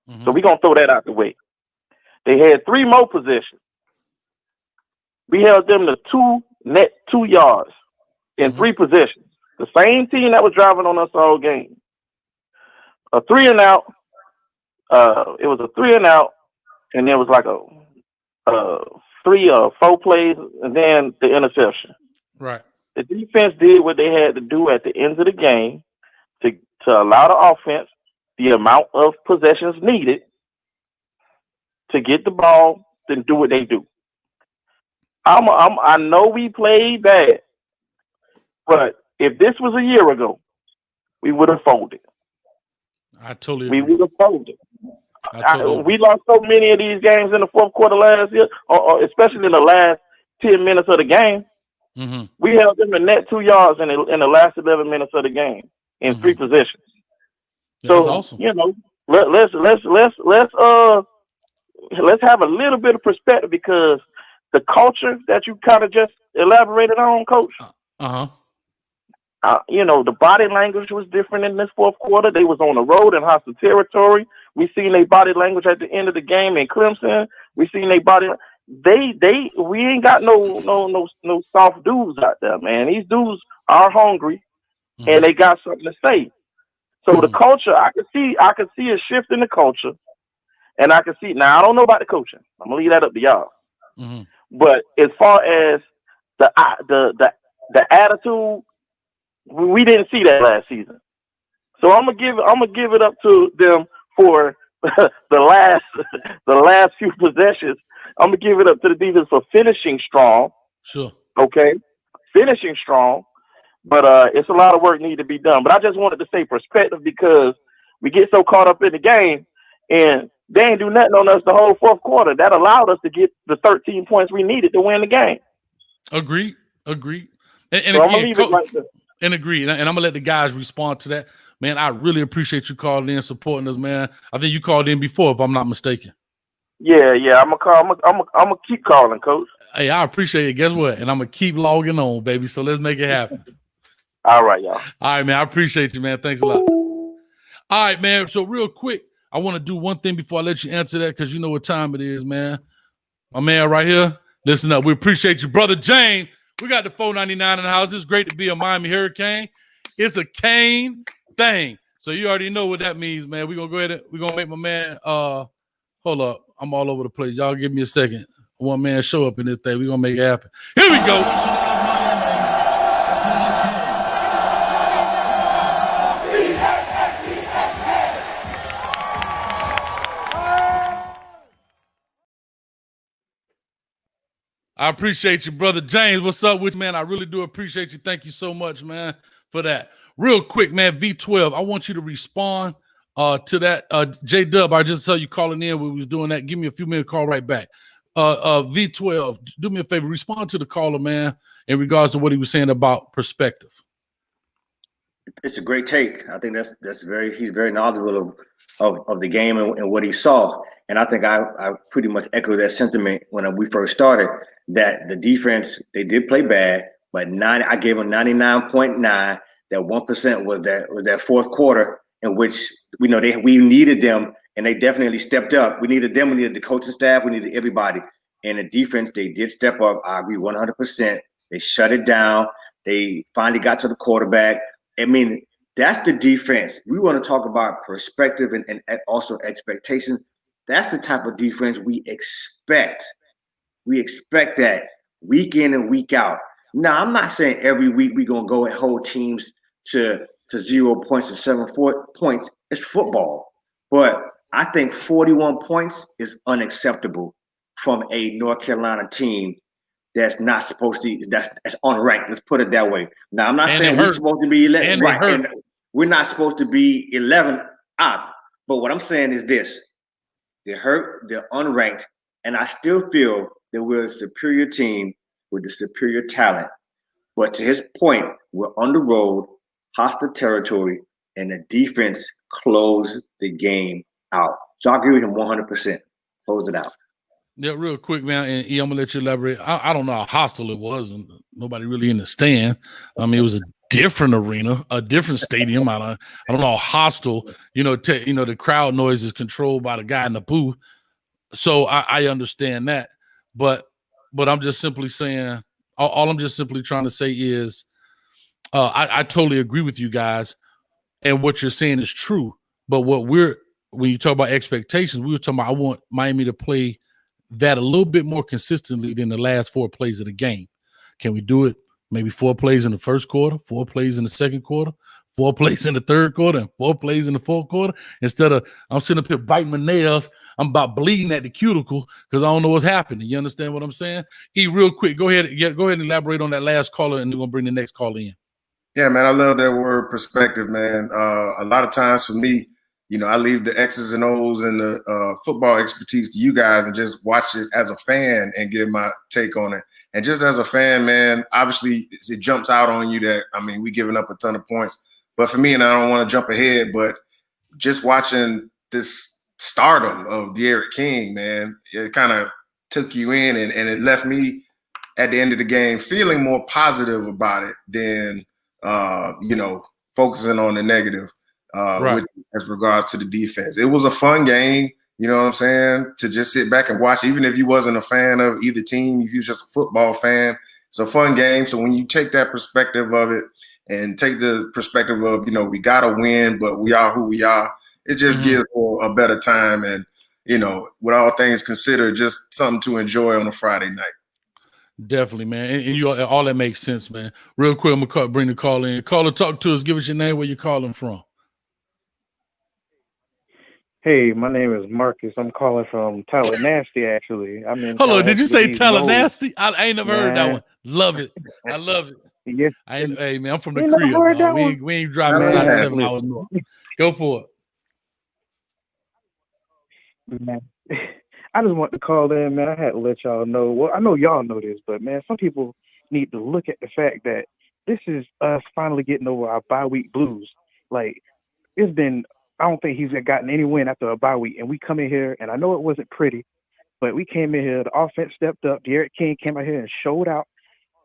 Mm-hmm. So we're going to throw that out the way. They had 3 more possessions. We held them to 2 yards in 3 possessions. The same team that was driving on us all game. A 3 and out. It was a 3 and out, and there was like a 3 or 4 plays, and then the interception. Right. The defense did what they had to do at the end of the game to allow the offense the amount of possessions needed to get the ball and do what they do. I know we played bad, but if this was a year ago, we would have folded. I totally agree. We would have folded. We lost so many of these games in the fourth quarter last year, or especially in the last 10 minutes of the game. Mm-hmm. We held them to net 2 yards in the last 11 minutes of the game in 3 possessions. Yeah, so that's awesome. Let's have a little bit of perspective, because the culture that you kind of just elaborated on, Coach. The body language was different in this fourth quarter. They was on the road in hostile territory. We seen their body language at the end of the game in Clemson. We seen their body. We ain't got no soft dudes out there, man. These dudes are hungry, and they got something to say. So the culture, I can see a shift in the culture, and I can see now. I don't know about the coaching. I'm gonna leave that up to y'all. But as far as the attitude, we didn't see that last season. So I'm gonna give it up to them for the last few possessions. I'm gonna give it up to the defense for finishing strong. Sure. Okay, finishing strong. But it's a lot of work need to be done. But I just wanted to say perspective because we get so caught up in the game, and they ain't do nothing on us the whole fourth quarter. That allowed us to get the 13 points we needed to win the game. Agreed. And So again, and agree. And I'm gonna let the guys respond to that. Man, I really appreciate you calling in, supporting us, man. I think you called in before, if I'm not mistaken. Yeah. I'm gonna keep calling, Coach. Hey, I appreciate it. Guess what? And I'm gonna keep logging on, baby. So let's make it happen. All right, y'all. All right, man. I appreciate you, man. Thanks a lot. All right, man. So real quick, I want to do one thing before I let you answer that, because you know what time it is, man. My man right here, listen up. We appreciate you, brother James. We got the 499 in the house. It's great to be a Miami Hurricane. It's a cane thing. So you already know what that means, man. We're going to make my man, hold up. I'm all over the place. Y'all give me a second. One man show up in this thing. We're going to make it happen. Here we go. I appreciate you, brother James. What's up with you, man? I really do appreciate you. Thank you so much, man, for that. Real quick, man, V12, I want you to respond to that. J-Dub, I just saw you calling in when we was doing that. Give me a few minutes, call right back. V12, do me a favor. Respond to the caller, man, in regards to what he was saying about perspective. It's a great take. I think he's very knowledgeable of the game and what he saw. And I think I pretty much echo that sentiment when we first started, that the defense, they did play bad, but I gave them 99.9. That 1% was that fourth quarter in which we needed them, and they definitely stepped up. We needed them. We needed the coaching staff. We needed everybody. And the defense, they did step up. I agree 100%. They shut it down. They finally got to the quarterback. I mean, that's the defense. We want to talk about perspective and also expectations. That's the type of defense we expect. We expect that week in and week out. Now, I'm not saying every week we're going to go and hold teams to 0 points to 7 points. It's football. But I think 41 points is unacceptable from a North Carolina team that's not supposed to, that's unranked. Let's put it that way. Now, I'm not saying we're supposed to be 11. Right. And we're not supposed to be 11 up. But what I'm saying is this. They're hurt, they're unranked, and I still feel that we're a superior team with the superior talent. But to his point, we're on the road, hostile territory, and the defense closed the game out. So I agree with him 100%. Close it out. Yeah, real quick, man, and I'm gonna let you elaborate. I don't know how hostile it was. Nobody really in the stand. I mean, it was a different arena, a different stadium. I don't know how hostile. The crowd noise is controlled by the guy in the booth. So I understand that, but I'm just simply saying. All I'm just simply trying to say is, I totally agree with you guys, and what you're saying is true. But when you talk about expectations, we were talking about I want Miami to play that a little bit more consistently than the last 4 plays of the game. Can we do it? Maybe 4 plays in the first quarter, 4 plays in the second quarter, 4 plays in the third quarter, and 4 plays in the fourth quarter. Instead of I'm sitting up here biting my nails, I'm about bleeding at the cuticle because I don't know what's happening. You understand what I'm saying? Real quick, go ahead and elaborate on that last caller, and we're gonna bring the next caller in. Yeah, man, I love that word perspective, man. A lot of times for me, I leave the X's and O's and the football expertise to you guys and just watch it as a fan and give my take on it. And just as a fan, man, obviously it jumps out on you that, we giving up a ton of points. But for me, and I don't want to jump ahead, but just watching this stardom of De'Aaron King, man, it kind of took you in and it left me at the end of the game feeling more positive about it than focusing on the negative as regards to the defense. It was a fun game, you know what I'm saying, to just sit back and watch, even if you wasn't a fan of either team, if you was just a football fan. It's a fun game. So when you take that perspective of it and take the perspective of, we got to win, but we are who we are, it just gives a better time. And, with all things considered, just something to enjoy on a Friday night. Definitely, man. And you all that makes sense, man. Real quick, I'm going to bring the call in. Caller, talk to us. Give us your name, where you're calling from. Hey, my name is Marcus. I'm calling from Tallahassee, actually. Hold on, did you say Tallahassee? I ain't never heard that one. Love it. I love it. Yes. Hey, man, I'm from the crib, dog. We ain't driving 7 hours north. Go for it. Man. I just want to call in, man. I had to let y'all know. Well, I know y'all know this, but, man, some people need to look at the fact that this is us finally getting over our bye week blues. Like, it's been – I don't think he's gotten any win after a bye week. And we come in here, and I know it wasn't pretty, but we came in here, the offense stepped up. Derek King came out here and showed out.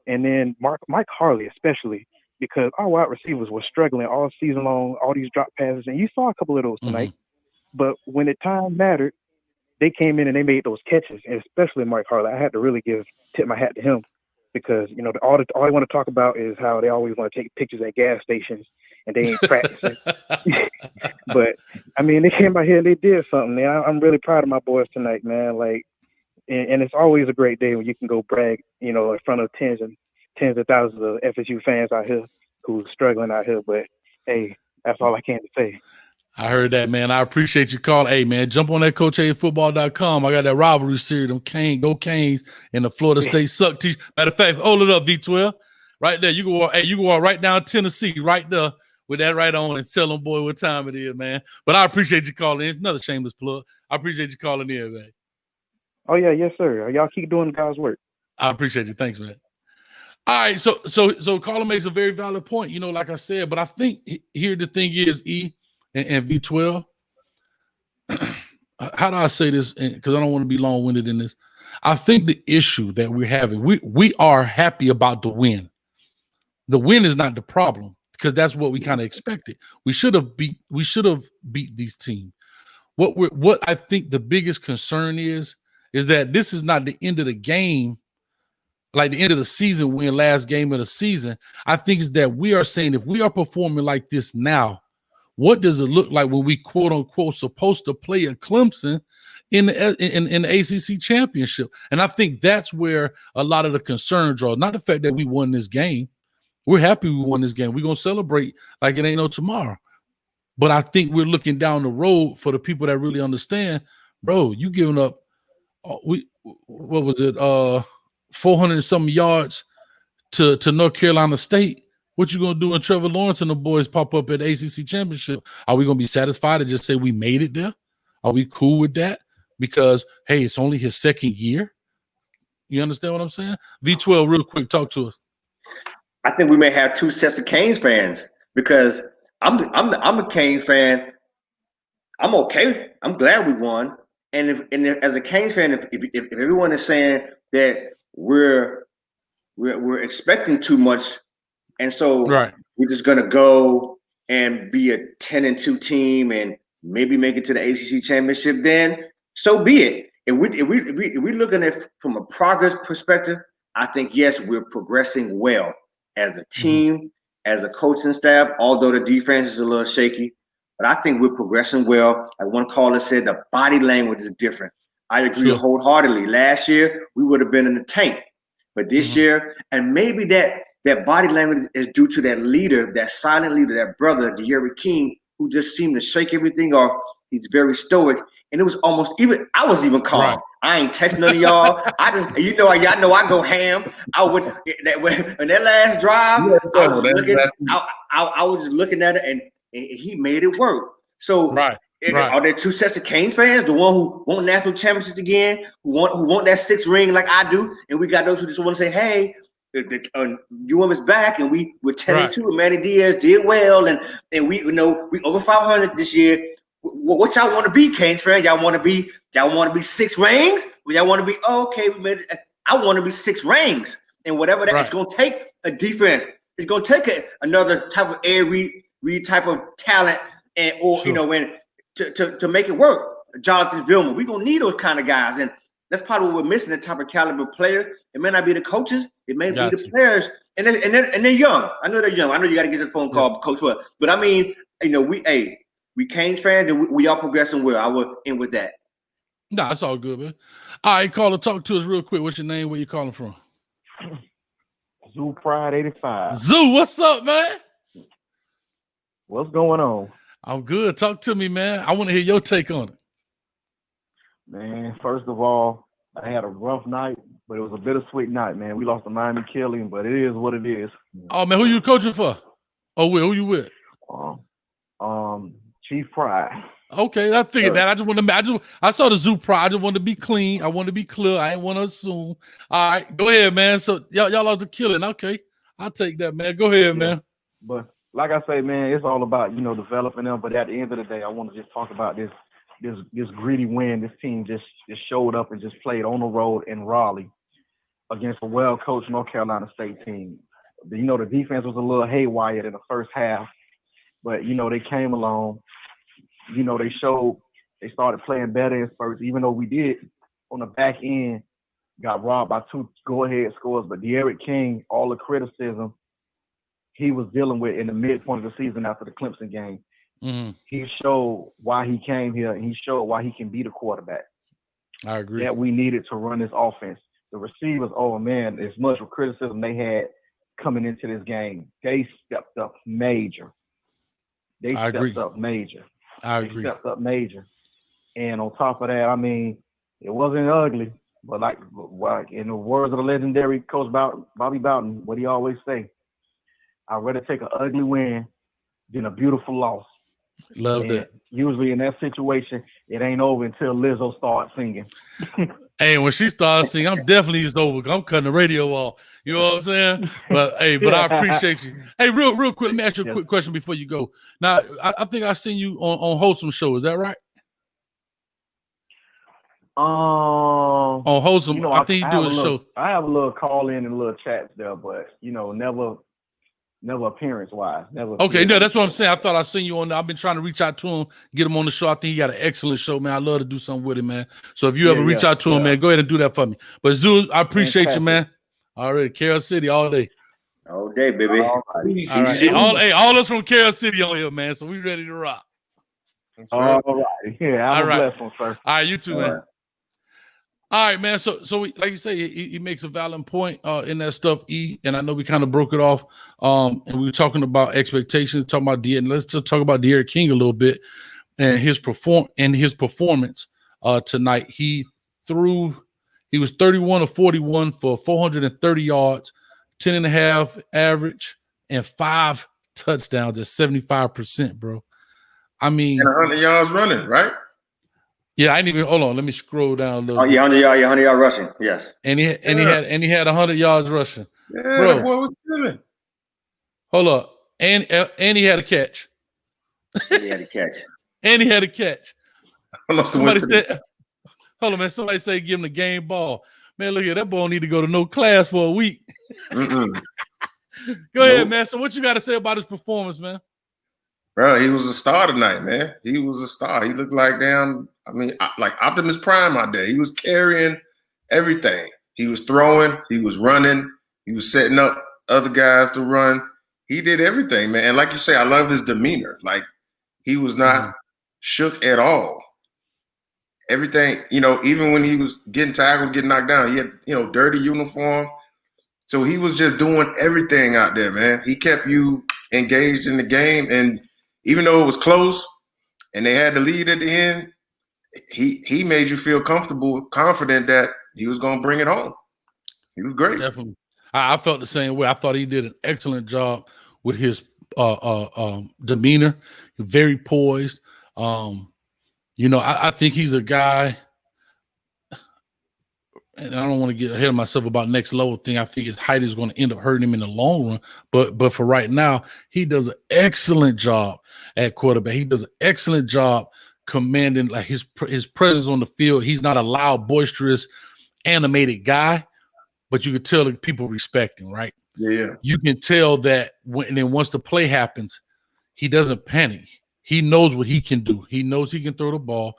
And then Mike Harley especially, because our wide receivers were struggling all season long, all these drop passes. And you saw a couple of those tonight. But when the time mattered, they came in and they made those catches, and especially Mike Harley. I had to really tip my hat to him because, all they want to talk about is how they always want to take pictures at gas stations and they ain't practicing. But, I mean, they came out here and they did something. Man. I'm really proud of my boys tonight, man. Like, and it's always a great day when you can go brag, in front of tens of thousands of FSU fans out here who's struggling out here. But, hey, that's all I can say. I heard that, man. I appreciate your call. Hey, man, jump on that CoachAFootball.com. I got that rivalry series, them Go Canes, and the Florida State Suck Teach. Matter of fact, hold it up, V12. Right there. You can walk right down Tennessee right there with that right on and tell them, boy, what time it is, man. But I appreciate you calling in. It's another shameless plug. I appreciate you calling in, man. Oh, yeah. Yes, sir. Y'all keep doing God's work. I appreciate you. Thanks, man. All right. So caller makes a very valid point, like I said. But I think here the thing is, E, and V12, how do I say this? Because I don't want to be long-winded in this. I think the issue that we're having, we are happy about the win. The win is not the problem because that's what we kind of expected. We should have beat these teams. What I think the biggest concern is that this is not the end of the game, like the end of the season win, last game of the season. I think is that we are saying if we are performing like this now, what does it look like when we quote unquote supposed to play at Clemson in the ACC championship? And I think that's where a lot of the concern draws. Not the fact that we won this game. We're happy we won this game. We're gonna celebrate like it ain't no tomorrow. But I think we're looking down the road for the people that really understand, bro. You giving up what was it? 400 and something yards to North Carolina State. What you gonna do when Trevor Lawrence and the boys pop up at the ACC championship? Are we gonna be satisfied and just say we made it there? Are we cool with that? Because hey, it's only his second year. You understand what I'm saying? V12, real quick, talk to us. I think we may have two sets of Canes fans because I'm a Canes fan. I'm okay. I'm glad we won. And if as a Canes fan, if everyone is saying that we're expecting too much. And so we're just gonna go and be a 10-2 team and maybe make it to the ACC championship. Then so be it. If we're looking at from a progress perspective, I think yes, we're progressing well as a team, as a coaching staff. Although the defense is a little shaky, but I think we're progressing well. Like one caller said, the body language is different. I agree wholeheartedly. Last year we would have been in the tank, but this year, and maybe that body language is due to that leader, that silent leader, that brother, Derek King, who just seemed to shake everything off. He's very stoic. And it was almost even, I was even calm. Right. I ain't texting none of y'all. I just, y'all know I go ham. I would, in that last drive, I was just looking at it and he made it work. So are there two sets of Canes fans? The one who want national championships again, who want that 6th ring like I do, and we got those who just want to say, hey, UM is back, and we're 10-2. And Manny Diaz did well, and we we over 500 this year. What y'all want to be, Canes fans? Y'all want to be 6 rings? Or y'all want to be okay? We made it. I want to be 6 rings, and whatever that it's gonna take a defense. It's gonna take another type of Reed type of talent, and when to make it work. Jonathan Vilma, we're gonna need those kind of guys, and that's probably what we're missing. That type of caliber player. It may not be the coaches, it may be the players, and they're young. I know they're young. I know you got to get the phone call, Coach Wood. But I mean, we Canes fans, and we are progressing well. I will end with that. Nah, it's all good, man. All right, caller, talk to us real quick. What's your name? Where you calling from? Zoo Pride 85. Zoo, what's up, man? What's going on? I'm good. Talk to me, man. I want to hear your take on it. Man, first of all, I had a rough night, but it was a bittersweet night, man. We lost to Miami Killing, but it is what it is. Oh, man, who you coaching for? Oh, who you with? Chief Pride. Okay, I figured that. I saw the Zoo Pride. I just wanted to be clean. I want to be clear. I didn't want to assume. All right, go ahead, man. So y'all lost to Killing. Okay, I'll take that, man. Go ahead, man. But like I say, man, it's all about developing them. But at the end of the day, I want to just talk about this greedy win. This team just showed up and just played on the road in Raleigh against a well-coached North Carolina State team. The defense was a little haywire in the first half, but they came along. They started playing better in spurts, even though we did on the back end got robbed by 2 go-ahead scores. But De'Aaron King, all the criticism he was dealing with in the midpoint of the season after the Clemson game, he showed why he came here, and he showed why he can be the quarterback. I agree. That we needed to run this offense. The receivers, oh man, as much criticism they had coming into this game, they stepped up major. I agree. I agree. They stepped up major. And on top of that, I mean, it wasn't ugly, but like in the words of the legendary Coach Bobby Bowden, what he always say, I'd rather take an ugly win than a beautiful loss. Love that. Usually in that situation, it ain't over until Lizzo starts singing. Hey, when she starts singing, I'm definitely just over. I'm cutting the radio off. You know what I'm saying? But hey, I appreciate you. Hey, real quick, let me ask you a quick question before you go. Now, I think I seen you on Wholesome Show. Is that right? On Wholesome, I think you do a show. I have a little call in and a little chats there, but never appearance wise. Okay, no, that's what I'm saying. I thought I seen you on there. I've been trying to reach out to him, get him on the show. I think he got an excellent show, man. I love to do something with him, man. So if you ever reach out to him, man, go ahead and do that for me. But Zoo, I appreciate you, man. All right, Carroll City all day. All day, baby. All right. All us from Carroll City on here, man. So we ready to rock. All right. Yeah, I'm blessed one, sir. All right, you too, man. All right, man. So we, like you say, he makes a valid point in that stuff, E. And I know we kind of broke it off. And we were talking about expectations, talking about and let's just talk about De'Aaron King a little bit and his performance tonight. He was 31 of 41 for 430 yards, 10.5 average, and 5 touchdowns at 75%, bro. I mean, and 100 yards running, right? Yeah, I didn't even hold on. Let me scroll down a little. Oh, yeah, 100 yard rushing. Yes. And he had 100 yards rushing. Yeah, bro. That boy was killing. Hold up. And he had a catch. He had a catch. And he had a catch. Somebody said, hold on, man. Somebody say give him the game ball. Man, look here. That boy need to go to no class for a week. Go ahead, man. So what you got to say about his performance, man? Bro, he was a star tonight, man. He was a star. He looked like like Optimus Prime out there. He was carrying everything. He was throwing. He was running. He was setting up other guys to run. He did everything, man. And like you say, I love his demeanor. Like, he was not shook at all. Everything, even when he was getting tackled, getting knocked down, he had, dirty uniform. So he was just doing everything out there, man. He kept you engaged in the game. And even though it was close and they had the lead at the end, he made you feel comfortable, confident that he was going to bring it home. He was great. Definitely. I felt the same way. I thought he did an excellent job with his demeanor. Very poised. I think he's a guy, and I don't want to get ahead of myself about next level thing. I think his height is going to end up hurting him in the long run. But for right now, he does an excellent job at quarterback. He does an excellent job commanding like his presence on the field. He's not a loud, boisterous, animated guy, but you could tell that people respect him, right? Yeah. You can tell that and then once the play happens, he doesn't panic. He knows what he can do. He knows he can throw the ball.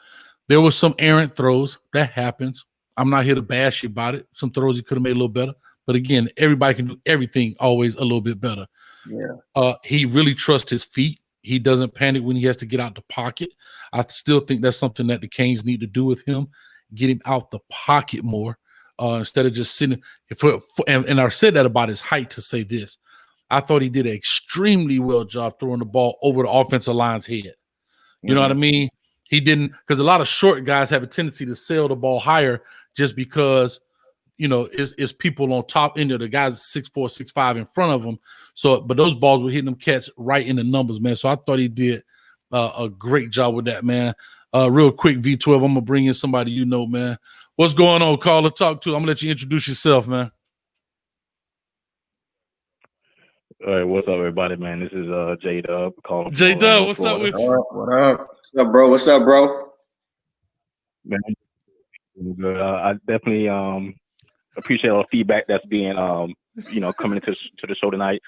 There was some errant throws. That happens. I'm not here to bash you about it. Some throws he could have made a little better. But again, everybody can do everything always a little bit better. Yeah. He really trusts his feet. He doesn't panic when he has to get out the pocket. I still think that's something that the Canes need to do with him, get him out the pocket more instead of just sitting. And I said that about his height to say this. I thought he did an extremely well job throwing the ball over the offensive line's head. You know what I mean? He didn't, because a lot of short guys have a tendency to sail the ball higher just because, you know, it's people on top, the guys 6'4", 6'5" in front of them. So, but those balls were hitting them cats right in the numbers, man. So I thought he did a great job with that, man. Real quick, V12, I'm going to bring in somebody you know, man. What's going on, caller? Talk to. I'm going to let you introduce yourself, man. All right, what's up, everybody, man? This is J-Dub calling. J-Dub, what's up with you? What up? What's up, bro? What's up, bro? Man, good. I definitely appreciate all the feedback that's being coming into the show tonight.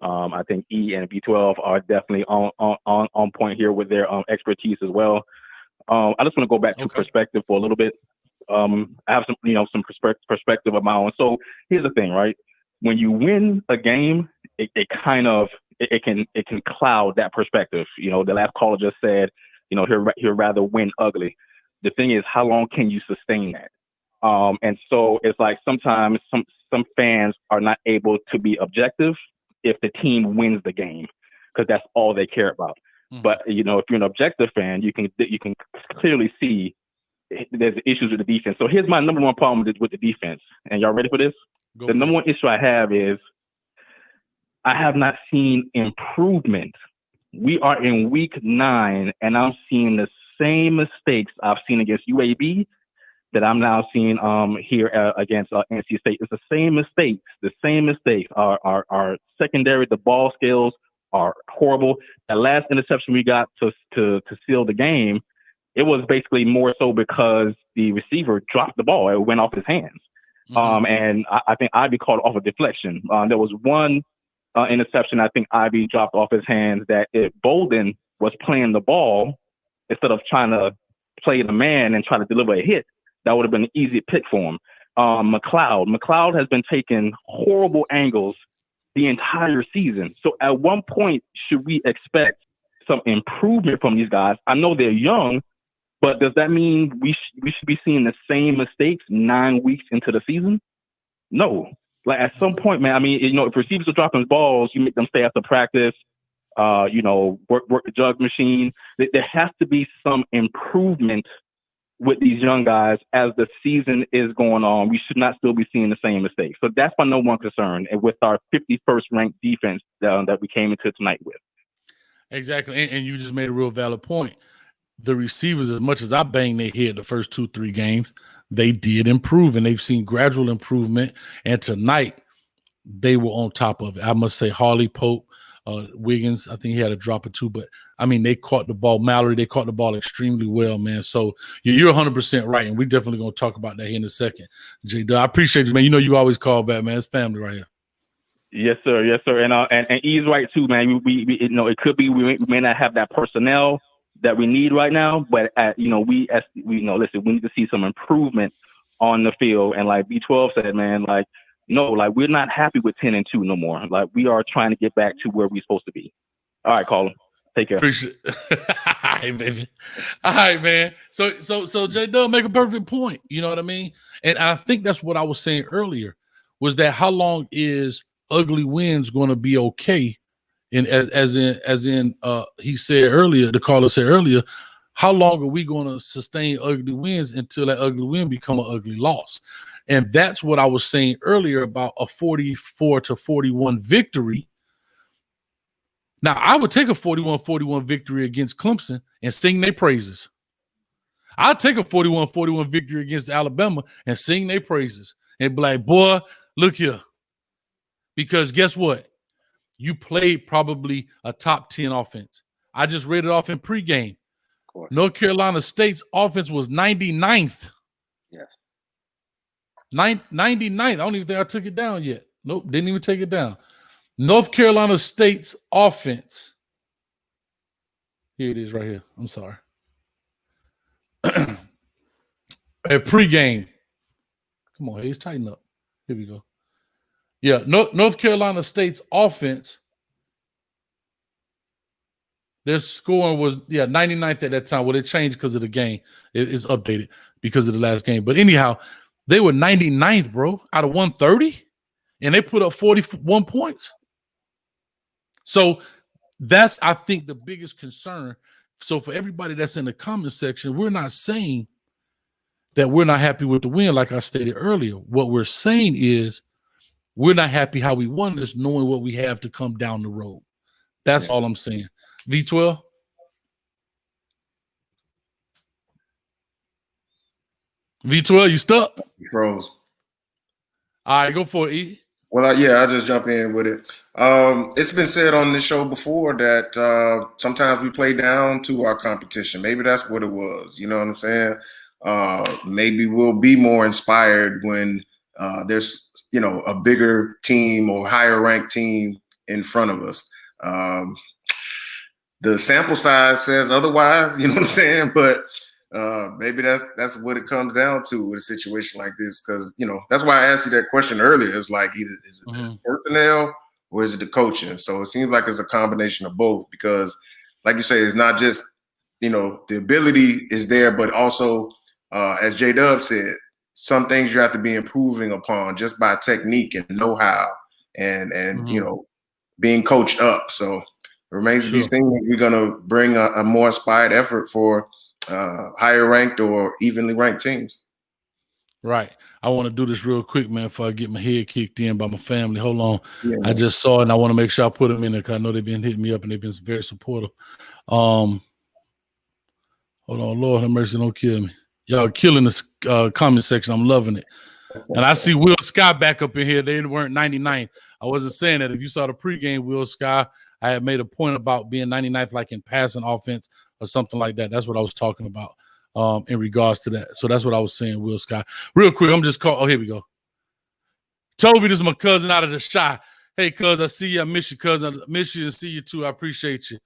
I think E and B12 are definitely on point here with their expertise as well. I just want to go back to perspective for a little bit. I have some perspective of my own. So here's the thing, right? When you win a game, it can cloud that perspective. You know, the last caller just said, you know, he'll rather win ugly. The thing is, how long can you sustain that? And so it's like sometimes some fans are not able to be objective if the team wins the game, because that's all they care about. But you know, if you're an objective fan, you can clearly see there's issues with the defense. So here's my number one problem with the defense. And y'all ready for this? The number one issue I have is I have not seen improvement. We are in week 9, and I'm seeing the same mistakes I've seen against UAB that I'm now seeing here against NC State. It's the same mistakes. The same mistakes. Our secondary, the ball skills are horrible. That last interception we got to seal the game, it was basically more so because the receiver dropped the ball. It went off his hands. And I think Ivy called off a deflection. There was one interception I think Ivy dropped off his hands that if Bolden was playing the ball instead of trying to play the man and try to deliver a hit, that would have been an easy pick for him. McLeod has been taking horrible angles the entire season. So at one point, should we expect some improvement from these guys? I know they're young, but does that mean we should be seeing the same mistakes 9 weeks into the season? No. Like at some point, man, I mean, you know, if receivers are dropping balls, you make them stay after practice, work the jug machine. There has to be some improvement with these young guys as the season is going on. We should not still be seeing the same mistakes. So that's my number one concern, and with our 51st ranked defense that we came into tonight with. Exactly. And you just made a real valid point. The receivers, as much as I banged their head the first 2-3 games, they did improve, and they've seen gradual improvement. And tonight, they were on top of it. I must say, Harley Pope, Wiggins, I think he had a drop or two, but I mean, they caught the ball. Mallory, they caught the ball extremely well, man. So you're 100% right, and we're definitely going to talk about that here in a second. J. I appreciate you, man. You know, you always call back, man. It's family right here. Yes, sir. Yes, sir. And he's right too, man. We you know, it could be we may not have that personnel that we need right now, but listen, we need to see some improvement on the field. And like B12 said, man, like, no, like we're not happy with 10-2 no more. Like we are trying to get back to where we're supposed to be. All right, Colin, take care. Appreciate it. All right, baby. All right, man. So J Dub make a perfect point. You know what I mean? And I think that's what I was saying earlier, was that how long is ugly wins going to be okay? And as in he said earlier, the caller said earlier, how long are we going to sustain ugly wins until that ugly win become an ugly loss? And that's what I was saying earlier about a 44-41 victory. Now, I would take a 41-41 victory against Clemson and sing their praises. I'd take a 41-41 victory against Alabama and sing their praises and be like, boy, look here. Because guess what? You played probably a top 10 offense. I just read it off in pregame. North Carolina State's offense was 99th. Yes. 99th. I don't even think I took it down yet. Nope, didn't even take it down. North Carolina State's offense. Here it is right here. I'm sorry. At pregame. Come on, Hayes, tighten up. Here we go. Yeah, North Carolina State's offense, their scoring was, 99th at that time. Well, it changed because of the game. It's updated because of the last game. But anyhow, they were 99th, bro, out of 130, and they put up 41 points. So that's, I think, the biggest concern. So for everybody that's in the comment section, we're not saying that we're not happy with the win, like I stated earlier. What we're saying is we're not happy how we won this, knowing what we have to come down the road. That's all I'm saying. V12? V12, you stuck? You froze. All right, go for it, E. Well, I'll just jump in with it. It's been said on this show before that sometimes we play down to our competition. Maybe that's what it was. You know what I'm saying? Maybe we'll be more inspired when there's, a bigger team or higher ranked team in front of us. The sample size says otherwise, you know what I'm saying? But maybe that's what it comes down to with a situation like this. Because, that's why I asked you that question earlier. It's like either is it the personnel or is it the coaching? So it seems like it's a combination of both because, like you say, it's not just, the ability is there, but also, as J-Dub said, some things you have to be improving upon just by technique and know-how and being coached up. So it remains to be seen if we're going to bring a more inspired effort for higher ranked or evenly ranked teams. Right. I want to do this real quick, man, before I get my head kicked in by my family. Hold on. I just saw it, and I want to make sure I put them in there because I know they've been hitting me up, and they've been very supportive. Hold on. Lord have mercy, don't kill me. Y'all are killing the comment section. I'm loving it. And I see Will Sky back up in here. They weren't 99. I wasn't saying that. If you saw the pregame, Will Sky, I had made a point about being 99th, like in passing offense or something like that. That's what I was talking about in regards to that. So that's what I was saying, Will Sky. Real quick, I'm just calling. Oh, here we go. Toby, this is my cousin out of the Shy. Hey, cuz, I see you. I miss you, cousin. I miss you and see you too. I appreciate you.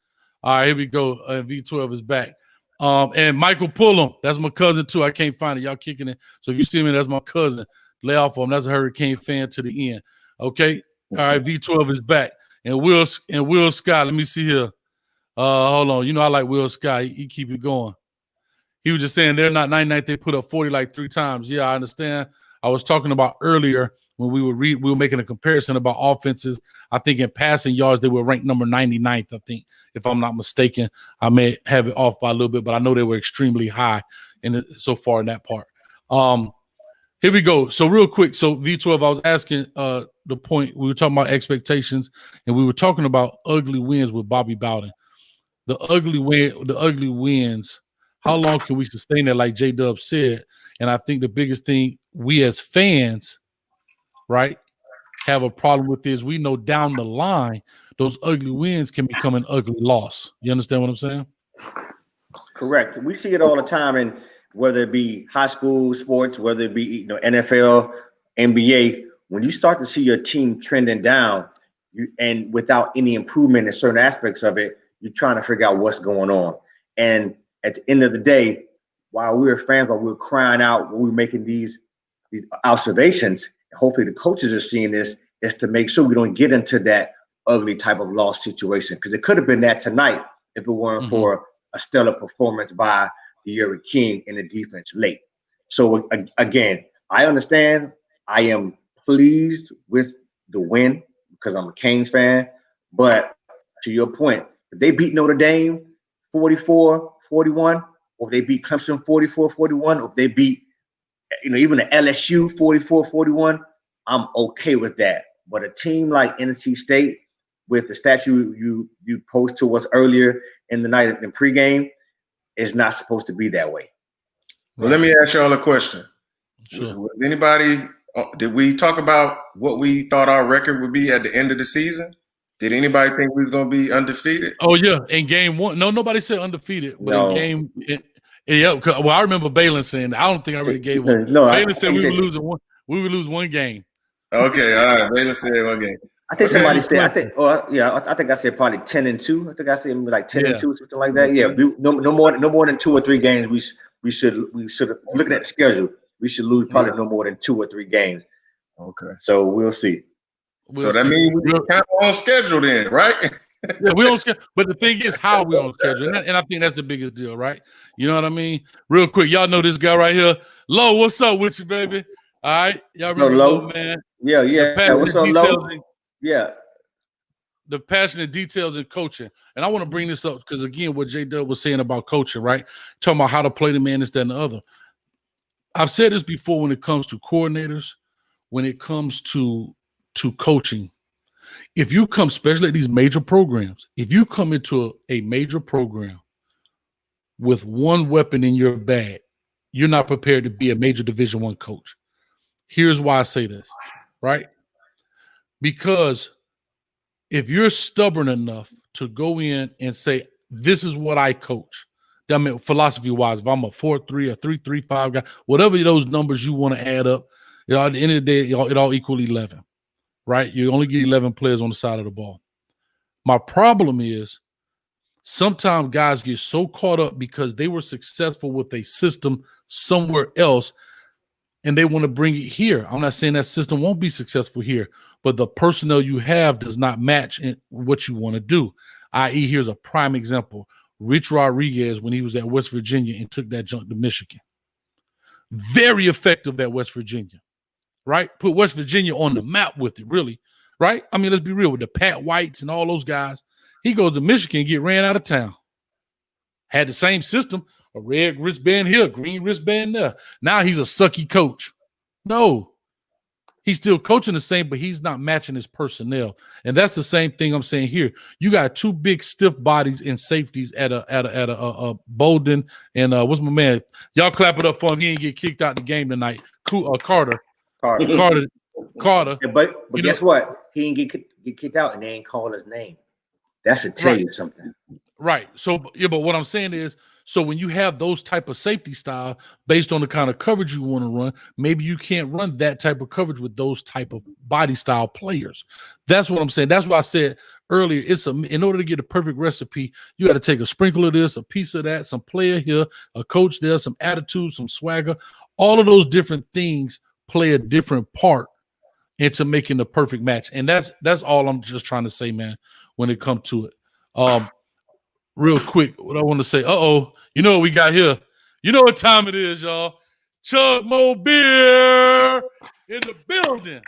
All right, here we go. V12 is back. And Michael Pullum, that's my cousin too. I can't find it. Y'all kicking it. So if you see me, that's my cousin. Lay off of him. That's a Hurricane fan to the end. Okay. All right. V12 is back. And Will Scott. Let me see here. Hold on. I like Will Scott. He keep it going. He was just saying they're not 99th. They put up 40 like 3 times. Yeah, I understand. I was talking about earlier when we were making a comparison about offenses. I think in passing yards, they were ranked number 99th, I think, if I'm not mistaken. I may have it off by a little bit, but I know they were extremely high so far in that part. Here we go. So real quick, so V12, I was asking the point, we were talking about expectations, and we were talking about ugly wins with Bobby Bowden. The ugly wins, how long can we sustain that, like J-Dub said? And I think the biggest thing we as fans, right, have a problem with is we know down the line those ugly wins can become an ugly loss. You understand what I'm saying? Correct. We see it all the time, and whether it be high school sports, whether it be NFL, NBA, when you start to see your team trending down, and without any improvement in certain aspects of it, you're trying to figure out what's going on. And at the end of the day, while we're fans, while we're crying out, when we're making these observations, hopefully the coaches are seeing this, is to make sure we don't get into that ugly type of loss situation. Because it could have been that tonight if it weren't for a stellar performance by De'Aaron King in the defense late. So again, I understand. I am pleased with the win because I'm a Canes fan. But to your point, if they beat Notre Dame 44-41, or if they beat Clemson 44-41, or if they beat even the LSU 44-41, I'm okay with that. But a team like NC State, with the statue you posed to us earlier in the night in pregame, is not supposed to be that way. Well, let me ask y'all a question. Sure. Did we talk about what we thought our record would be at the end of the season? Did anybody think we was going to be undefeated? Oh, yeah. In game 1. No, nobody said undefeated. But in game well, I remember Balin saying that. I don't think I really gave one. No, Balin said we would lose one game. Okay, all right. Let's say one game. I think somebody said. I think. Oh, yeah. I think I said probably 10-2. I think I said like 10-2, something like that. Yeah. No more than 2 or 3 games. We should looking at the schedule. We should lose probably no more than 2 or 3 games. Okay. So we'll see. So that means we're kind of on schedule then, right? Yeah, we on schedule. But the thing is how we on schedule. And I think that's the biggest deal, right? You know what I mean? Real quick, y'all know this guy right here. Lo, what's up with you, baby? All right. Y'all remember Lo, man? Yeah. What's up, Lo? Yeah. The passionate details in coaching. And I want to bring this up because, again, what J-Dub was saying about coaching, right? Talking about how to play the man, this, that, and the other. I've said this before when it comes to coordinators, when it comes to coaching. If you come, especially at these major programs, if you come into a major program with one weapon in your bag, you're not prepared to be a major Division I coach. Here's why I say this, right? Because if you're stubborn enough to go in and say, this is what I coach, I mean, philosophy-wise, if I'm a 4-3, a 3-3-5 guy, whatever those numbers you want to add up, at the end of the day, it all equal 11. Right? You only get 11 players on the side of the ball. My problem is sometimes guys get so caught up because they were successful with a system somewhere else and they want to bring it here. I'm not saying that system won't be successful here, but the personnel you have does not match what you want to do. I.e., here's a prime example. Rich Rodriguez, when he was at West Virginia and took that junk to Michigan. Very effective at West Virginia. Right? Put West Virginia on the map with it, really. Right? I mean, let's be real with the Pat Whites and all those guys. He goes to Michigan and get ran out of town. Had the same system, a red wristband here, a green wristband there. Now he's a sucky coach. No. He's still coaching the same, but he's not matching his personnel. And that's the same thing I'm saying here. You got 2 big stiff bodies and safeties at a Bolden and what's my man? Y'all clap it up for him. He ain't get kicked out the game tonight. Carter. Yeah, but guess what? He didn't get kicked out, and they ain't called his name. That should tell you something. Right. So, yeah, but what I'm saying is, so when you have those type of safety style based on the kind of coverage you want to run, maybe you can't run that type of coverage with those type of body style players. That's what I'm saying. That's why I said earlier, in order to get a perfect recipe, you got to take a sprinkle of this, a piece of that, some player here, a coach there, some attitude, some swagger. All of those different things play a different part into making the perfect match. And that's all I'm just trying to say, man, when it comes to it. Real quick, what I want to say, you know what we got here? You know what time it is, y'all. Chug Mo Beer in the building.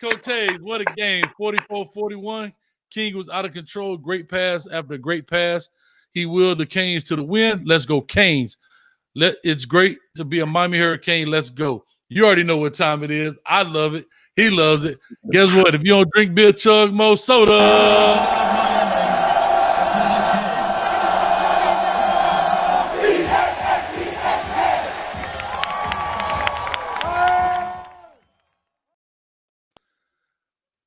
Coach Hayes, what a game. 44-41. King was out of control. Great pass after great pass. He willed the Canes to the win. Let's go, Canes. It's great to be a Miami Hurricane. Let's go. You already know what time it is. I love it. He loves it. Guess what? If you don't drink beer, chug Mo soda.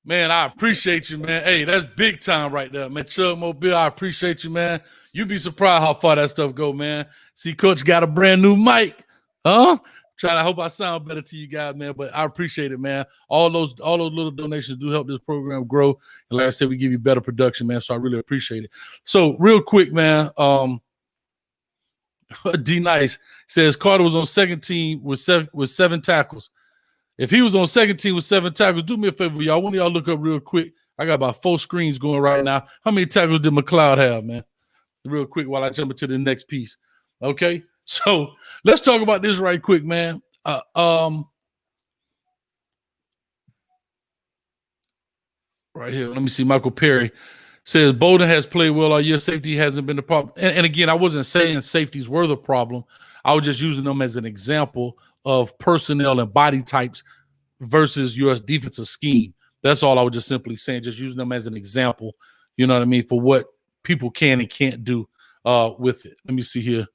Man, I appreciate you, man. Hey, that's big time right there, man. Chug Mobile, I appreciate you, man. You'd be surprised how far that stuff go, man. See, Coach got a brand new mic. Huh? Trying to hope I sound better to you guys, man. But I appreciate it, man. All those little donations do help this program grow. And like I said, we give you better production, man. So I really appreciate it. So real quick, man. D Nice says Carter was on second team with 7 tackles. If he was on second team with 7 tackles, do me a favor, y'all. One of y'all look up real quick. I got about 4 screens going right now. How many tackles did McLeod have, man? Real quick while I jump into the next piece. Okay? So let's talk about this right quick, man. Right here. Let me see. Michael Perry says Bolden has played well all year. Safety hasn't been the problem. And again, I wasn't saying safeties were the problem. I was just using them as an example of personnel and body types versus your defensive scheme. That's all I was just simply saying, just using them as an example, you know what I mean, for what people can and can't do with it. Let me see here.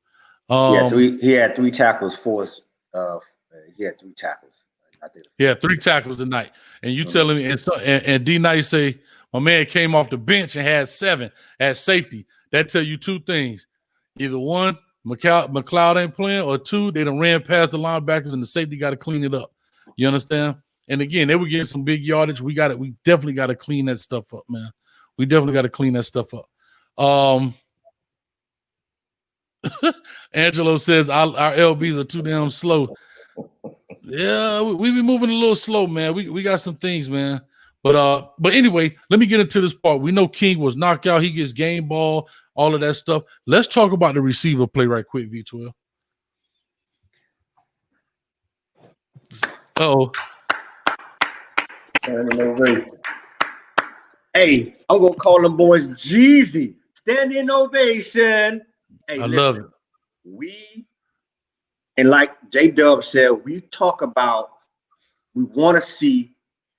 He had 3 tackles for us. He had 3 tackles. Yeah, 3 tackles tonight. And you telling me, and D Nice say, my man came off the bench and had 7 at safety. That tell you 2 things. Either 1, McLeod ain't playing, or 2, they done ran past the linebackers and the safety got to clean it up. You understand? And again, they were getting some big yardage. We definitely got to clean that stuff up, man. We definitely got to clean that stuff up. Angelo says our LBs are too damn slow. Yeah, we be moving a little slow, man. We got some things, man. But anyway, let me get into this part. We know King was knocked out. He gets game ball, all of that stuff. Let's talk about the receiver play right quick, V12. Uh-oh. Hey, I'm gonna call them boys Jeezy. Standing ovation. Hey, I love it. And like J Dub said, we talk about we want to see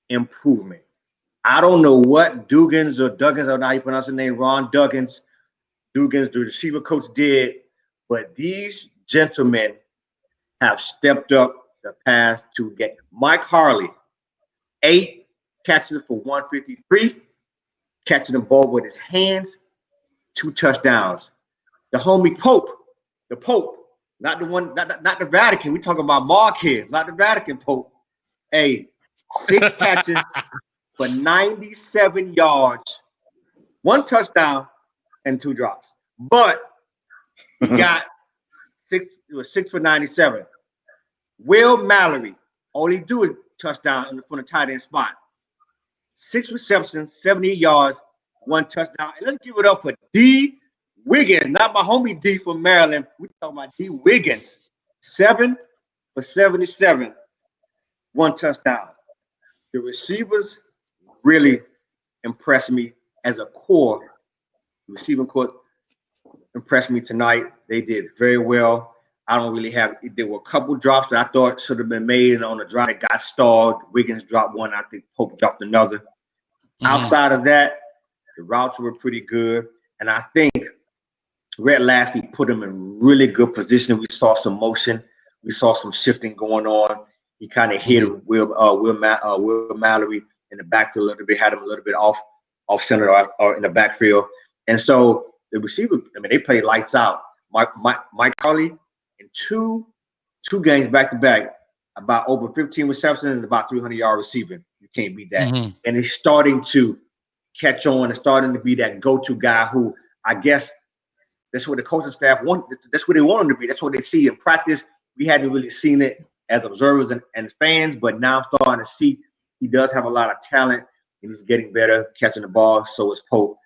improvement. I don't know what Duggins, or I don't know how you pronounce the name, Ron Duggins, the receiver coach, did, but these gentlemen have stepped up the pass to get Mike Harley, 8 catches for 153, catching the ball with his hands, 2 touchdowns. The homie Pope, not the one, not the Vatican. We talking about Mark here, not the Vatican Pope. Hey, 6 catches for 97 yards, 1 touchdown, and 2 drops. But he got 6 for 97. Will Mallory, all he do is touchdown from the tight end spot. 6 receptions, 70 yards, 1 touchdown. And let's give it up for D. Wiggins, not my homie D from Maryland. We talking about D. Wiggins. 7 for 77, 1 touchdown. The receivers really impressed me as a core. The receiving core impressed me tonight. They did very well. I don't really have. There were a couple drops that I thought should have been made on the drive that got stalled. Wiggins dropped one. I think Pope dropped another. Outside of that, the routes were pretty good, and I think Red Lashley put him in really good position. We saw some motion. We saw some shifting going on. He kind of hit Will Mallory in the backfield a little bit, had him a little bit off center or in the backfield. And so the receiver, I mean, they played lights out. Mike Harley in two games back to back, about over 15 receptions and about 300-yard receiving. You can't beat that. And he's starting to catch on and starting to be that go-to guy who I guess that's what the coaching staff want. That's what they want him to be. That's what they see in practice. We hadn't really seen it as observers and fans, but now I'm starting to see he does have a lot of talent and he's getting better catching the ball. So is Pope.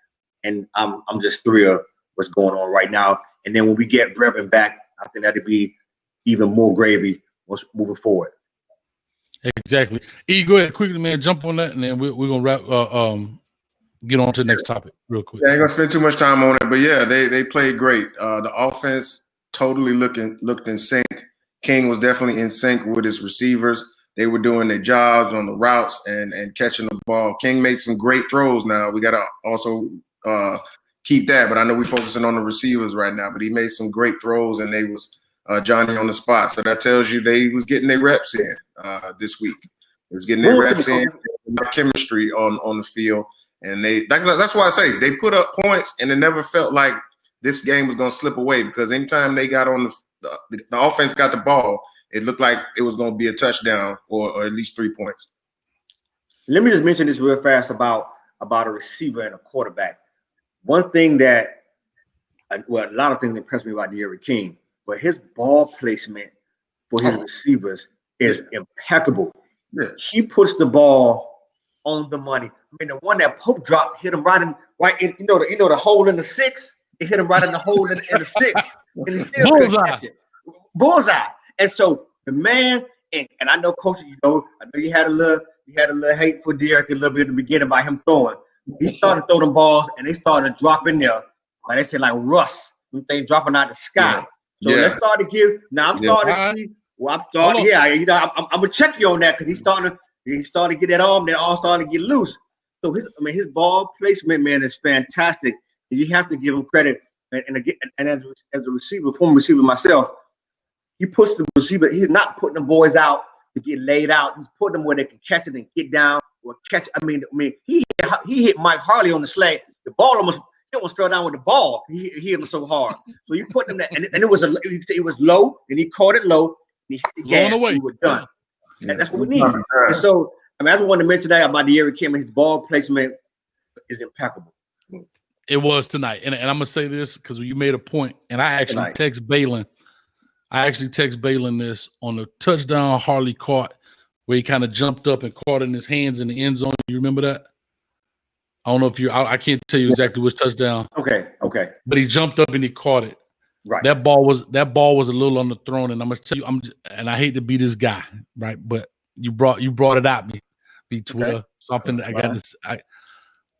And I'm just thrilled what's going on right now. And then when we get Brevin back, I think that'd be even more gravy moving forward. Exactly. E, go ahead quickly, man. Jump on that, and then we're gonna wrap. Get on to the next topic real quick. Yeah, I ain't gonna spend too much time on it, but yeah, they played great. The offense totally looked in sync. King was definitely in sync with his receivers. They were doing their jobs on the routes and catching the ball. King made some great throws. Now we gotta also keep that, but I know we're focusing on the receivers right now. But he made some great throws, and they was Johnny on the spot. So that tells you they was getting their reps in this week. They was getting their reps in, chemistry on the field. And that's why I say they put up points, and it never felt like this game was going to slip away, because anytime they got on the offense got the ball, it looked like it was going to be a touchdown or at least 3 points. Let me just mention this real fast about a receiver and a quarterback. One thing that, well, a lot of things impressed me about De'Aaron King, but his ball placement for his receivers is impeccable. Yeah. He puts the ball on the money. I mean, the one that Pope dropped hit him right in the hole in the 6. It hit him right in the hole in the 6, and he still couldn't catch it. Bullseye. And so the man, and I know, Coach, I know you had a little hate for Derek a little bit at the beginning by him throwing. He started to throw them balls, and they started dropping there. Like they said, like rust, they dropping out the sky. So let's start to give. Now I'm starting to see. Well, I'm starting. Yeah, I'm gonna check you on that, because he's starting to get that arm starting to get loose. So his ball placement, man, is fantastic. And you have to give him credit. And again, and as a receiver, former receiver myself, he puts the receiver. He's not putting the boys out to get laid out. He's putting them where they can catch it and get down or catch it. I mean, he hit Mike Harley on the slant. The ball he almost fell down with the ball. He hit him so hard. So you put him there, and it was low, and he caught it low. And he hit the gas. We were done. Yeah. That's what we need. And so, I just wanted to mention that about De'Aaron King. His ball placement is impeccable. It was tonight. And I'm going to say this because you made a point, and I actually text Balin. This on the touchdown Harley caught where he kind of jumped up and caught in his hands in the end zone. You remember that? I don't know if I can't tell you exactly which touchdown. Okay. But he jumped up and he caught it. Right. That ball was a little underthrown, and I'm gonna tell you, and I hate to be this guy, right? But you brought it at me, B12. Okay. Something I got this.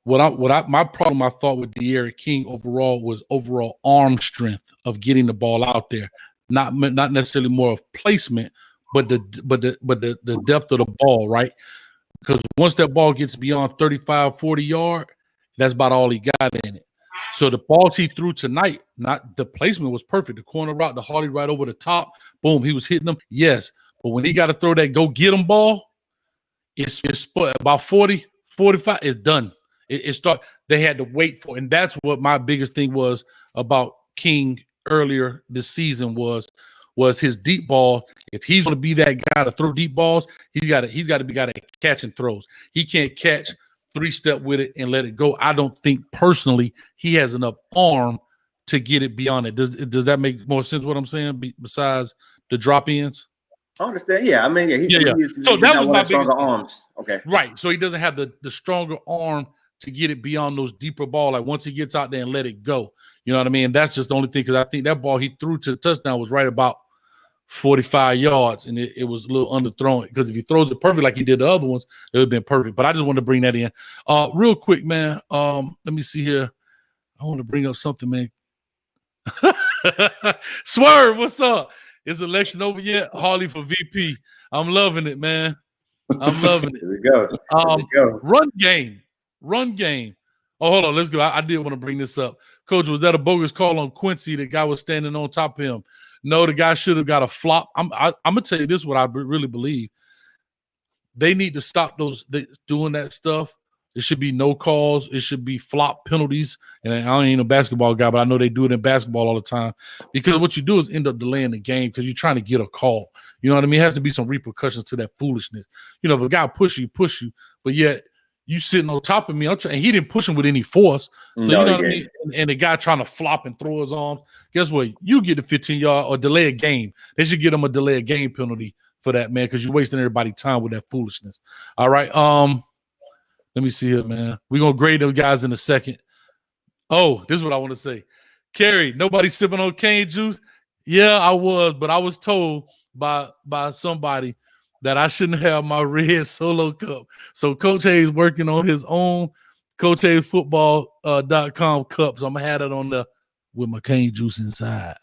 My problem I thought with De'Aaron King overall was overall arm strength of getting the ball out there, not necessarily more of placement, but the depth of the ball, right? Because once that ball gets beyond 35, 40 yard, that's about all he got in it. So the balls he threw tonight, not the placement was perfect. The corner route, the Harley right over the top, boom, he was hitting them. Yes, but when he got to throw that go get him ball, it's about 40, 45, it's done. They had to wait for, and that's what my biggest thing was about King earlier this season was his deep ball. If he's going to be that guy to throw deep balls, he's got to be guy that catch and throws. He can't catch, 3-step with it and let it go. I don't think personally he has enough arm to get it beyond it. Does that make more sense what I'm saying besides the drop ins? I understand. Yeah, I mean, yeah. So that was my biggest arms. Okay. Right. So he doesn't have the stronger arm to get it beyond those deeper ball. Like once he gets out there and let it go, you know what I mean? That's just the only thing, because I think that ball he threw to the touchdown was right about 45 yards, and it was a little underthrown, because if he throws it perfect like he did the other ones, it would have been perfect. But I just wanted to bring that in. Real quick, man. Let me see here. I want to bring up something, man. Swerve, what's up? Is election over yet? Harley for VP. I'm loving it, man. I'm loving it. Here we go. Run game. Oh, hold on. Let's go. I did want to bring this up. Coach, was that a bogus call on Quincy? The guy was standing on top of him. No, the guy should have got a flop. I'm going to tell you this, what I really believe. They need to stop doing that stuff. It should be no calls. It should be flop penalties. And I ain't a basketball guy, but I know they do it in basketball all the time. Because what you do is end up delaying the game because you're trying to get a call. You know what I mean? It has to be some repercussions to that foolishness. You know, if a guy push you, but yet you sitting on top of me, and he didn't push him with any force. So you know what I mean? And the guy trying to flop and throw his arms. Guess what? You get a 15-yard or delay a game. They should get him a delay a game penalty for that, man, because you're wasting everybody's time with that foolishness. All right. Let me see here, man. We're going to grade those guys in a second. Oh, this is what I want to say. Kerry, nobody sipping on cane juice? Yeah, I was, but I was told by somebody that I shouldn't have my red Solo cup. So Coach Hayes working on his own CoachHayesFootball.com cup. So I'm going to have that on there with my cane juice inside.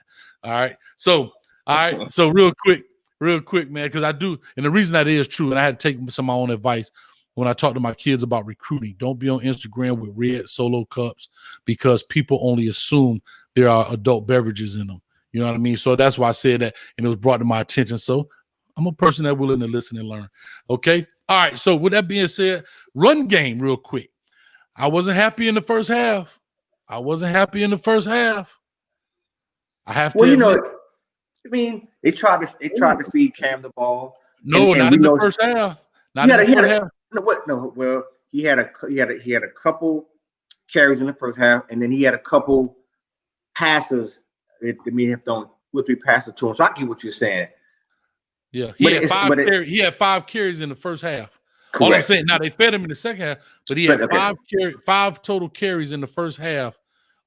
All right. So real quick, man, because I do, and the reason that is true, and I had to take some of my own advice when I talk to my kids about recruiting. Don't be on Instagram with red Solo cups, because people only assume there are adult beverages in them. You know what I mean? So that's why I said that, and it was brought to my attention. So I'm a person that's willing to listen and learn. Okay? All right. So with that being said, run game real quick. I wasn't happy in the first half. I have to admit. I mean, they tried to feed Cam the ball. No, not in the first half. He had a couple carries in the first half, and then he had a couple passes that me have thrown 2 or 3 passes to him. So I get what you're saying. Yeah, he had 5 carries in the first half. Correct. All I'm saying, now they fed him in the second half, but he had 5 total carries in the first half.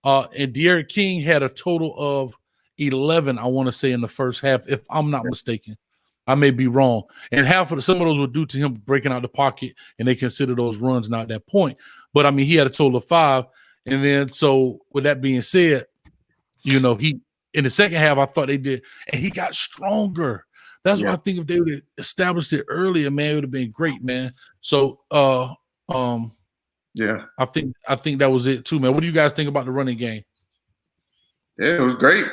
And De'Aaron King had a total of 11, I want to say, in the first half, if I'm not mistaken. I may be wrong. And some of those were due to him breaking out the pocket, and they consider those runs not at that point. But I mean, he had a total of 5. And then, so with that being said, you know, he in the second half, I thought they did, and he got stronger. That's why I think if they would have established it earlier, man, it would have been great, man. So I think that was it too, man. What do you guys think about the running game? Yeah, it was great.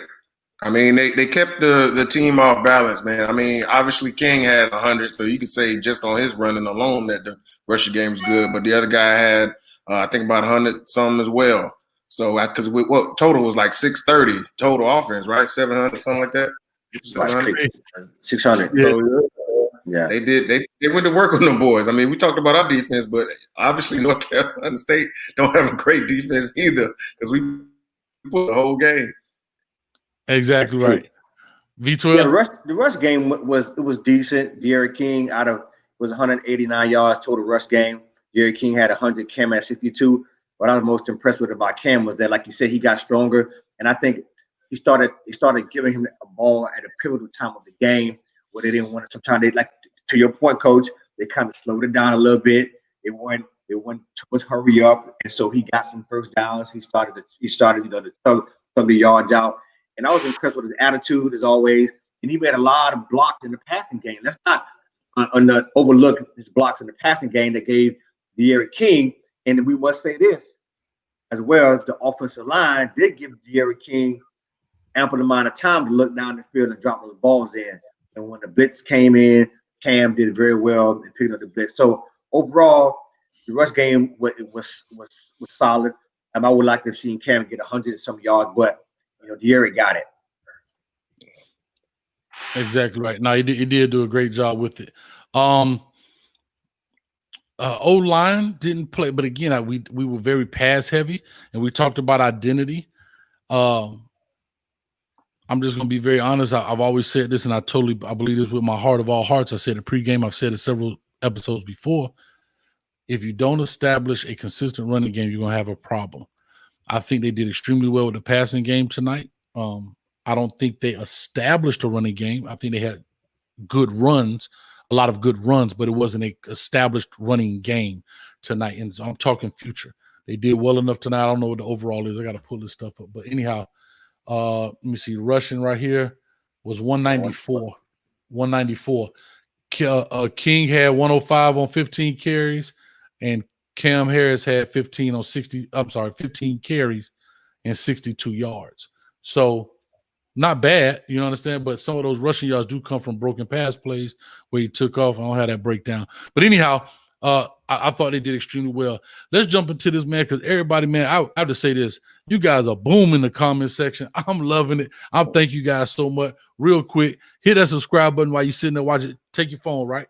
I mean, they kept the team off balance, man. I mean, obviously King had 100, so you could say just on his running alone that the rushing game was good. But the other guy had, I think, about 100 something as well. So because what total was like 630 total offense, right? 700, something like that. 600. Yeah. Yeah. They did. They went to work on them boys. I mean, we talked about our defense, but obviously North Carolina State don't have a great defense either because we put the whole game. Exactly right. V12. Yeah, the rush game was decent. De'Aaron King was 189 yards total rush game. De'Aaron King had 100, Cam at 62. What I was most impressed with about Cam was that, like you said, he got stronger, and I think he started giving him a ball at a pivotal time of the game where they didn't want to. Sometimes they, like, to your point, Coach, they kind of slowed it down a little bit. It went too much hurry up, and so he got some first downs. He started to tug the yards out. And I was impressed with his attitude, as always. And he made a lot of blocks in the passing game. Let's not overlook his blocks in the passing game that gave De'Aaron King. And we must say this as well: the offensive line did give De'Aaron King ample amount of time to look down the field and drop those balls in. And when the blitz came in, Cam did very well in picking up the blitz. So overall, the rush game was solid. I would like to have seen Cam get 100 and some yards, but De'Aaron got it. Exactly right. No, he did do a great job with it. O-line didn't play, but again, we were very pass heavy, and we talked about identity. I'm just going to be very honest. I've always said this, and I believe this with my heart of all hearts. I said it pregame. I've said it several episodes before. If you don't establish a consistent running game, you're going to have a problem. I think they did extremely well with the passing game tonight. I don't think they established a running game. I think they had good runs, a lot of good runs, but it wasn't an established running game tonight. And so I'm talking future. They did well enough tonight. I don't know what the overall is. I got to pull this stuff up. But anyhow, let me see. Rushing right here was 194. 194. King had 105 on 15 carries, and Cam Harris had 15 carries and 62 yards. So not bad, you understand? But some of those rushing yards do come from broken pass plays where he took off. I don't have that breakdown. But anyhow, I thought they did extremely well. Let's jump into this, man, because everybody, man, I have to say this. You guys are booming in the comment section. I'm loving it. I thank you guys so much. Real quick, hit that subscribe button while you're sitting there watching. Take your phone, right?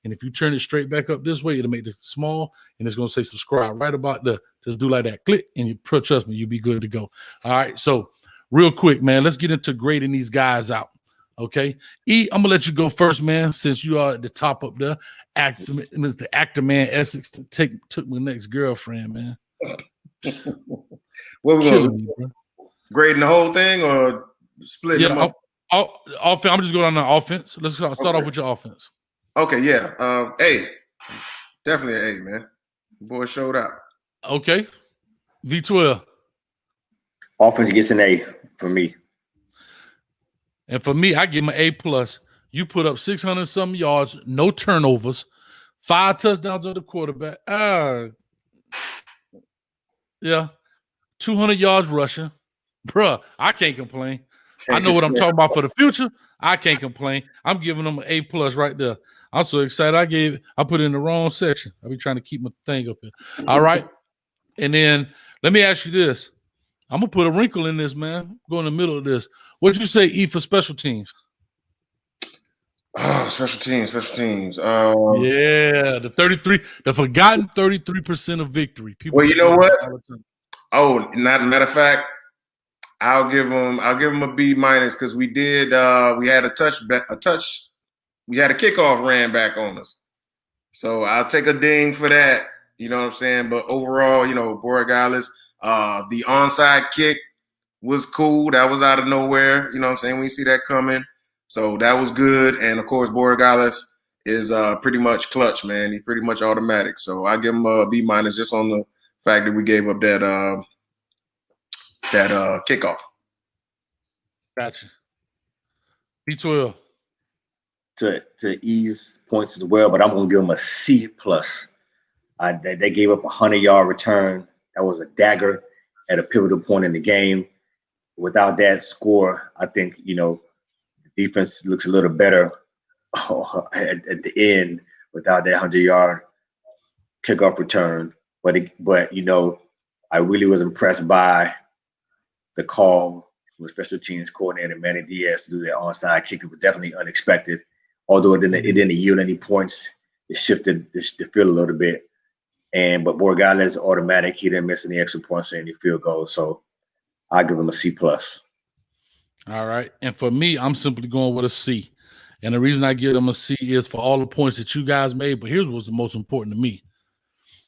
And if you turn it straight back up this way, it'll make it small, and it's going to say subscribe right about there. Just do like that. Click, and you trust me, you'll be good to go. All right, so real quick, man, let's get into grading these guys out, okay? E, I'm going to let you go first, man, since you are at the top up there. Mr. Actor Man Essex took my next girlfriend, man. What we going to grading the whole thing or splitting them up? I'm just going on the offense. Let's start off with your offense. Okay, yeah. A. Definitely an A, man. Boy showed out. Okay. V12. Offense gets an A for me. And for me, I give him an A+. You put up 600-something yards, no turnovers, 5 touchdowns on the quarterback. Yeah. 200 yards rushing. Bruh, I can't complain. I know what I'm talking about for the future. I can't complain. I'm giving them an A+ right there. I'm so excited. I put it in the wrong section. I'll be trying to keep my thing up here. All right. And then let me ask you this. I'm going to put a wrinkle in this, man. Go in the middle of this. What'd you say, E, for special teams? Oh, special teams. Yeah, the forgotten 33% of victory. People, well, you know what? Oh, matter of fact, I'll give them a B- because we had we had a kickoff ran back on us. So I'll take a ding for that. You know what I'm saying? But overall, Borregales, the onside kick was cool. That was out of nowhere. You know what I'm saying? We see that coming. So that was good. And of course, Borregales is pretty much clutch, man. He's pretty much automatic. So I give him a B- just on the fact that we gave up that kickoff. Gotcha. B12. To ease points as well, but I'm gonna give them a C+. They gave up a 100-yard return. That was a dagger at a pivotal point in the game. Without that score, I think the defense looks a little better at the end without that 100-yard kickoff return. But I really was impressed by the call from special teams coordinator Manny Diaz to do that onside kick. It was definitely unexpected. Although it didn't yield any points, it shifted the field a little bit. But regardless, it's automatic. He didn't miss any extra points or any field goals. So I give him a C+. All right. And for me, I'm simply going with a C. And the reason I give him a C is for all the points that you guys made. But here's what's the most important to me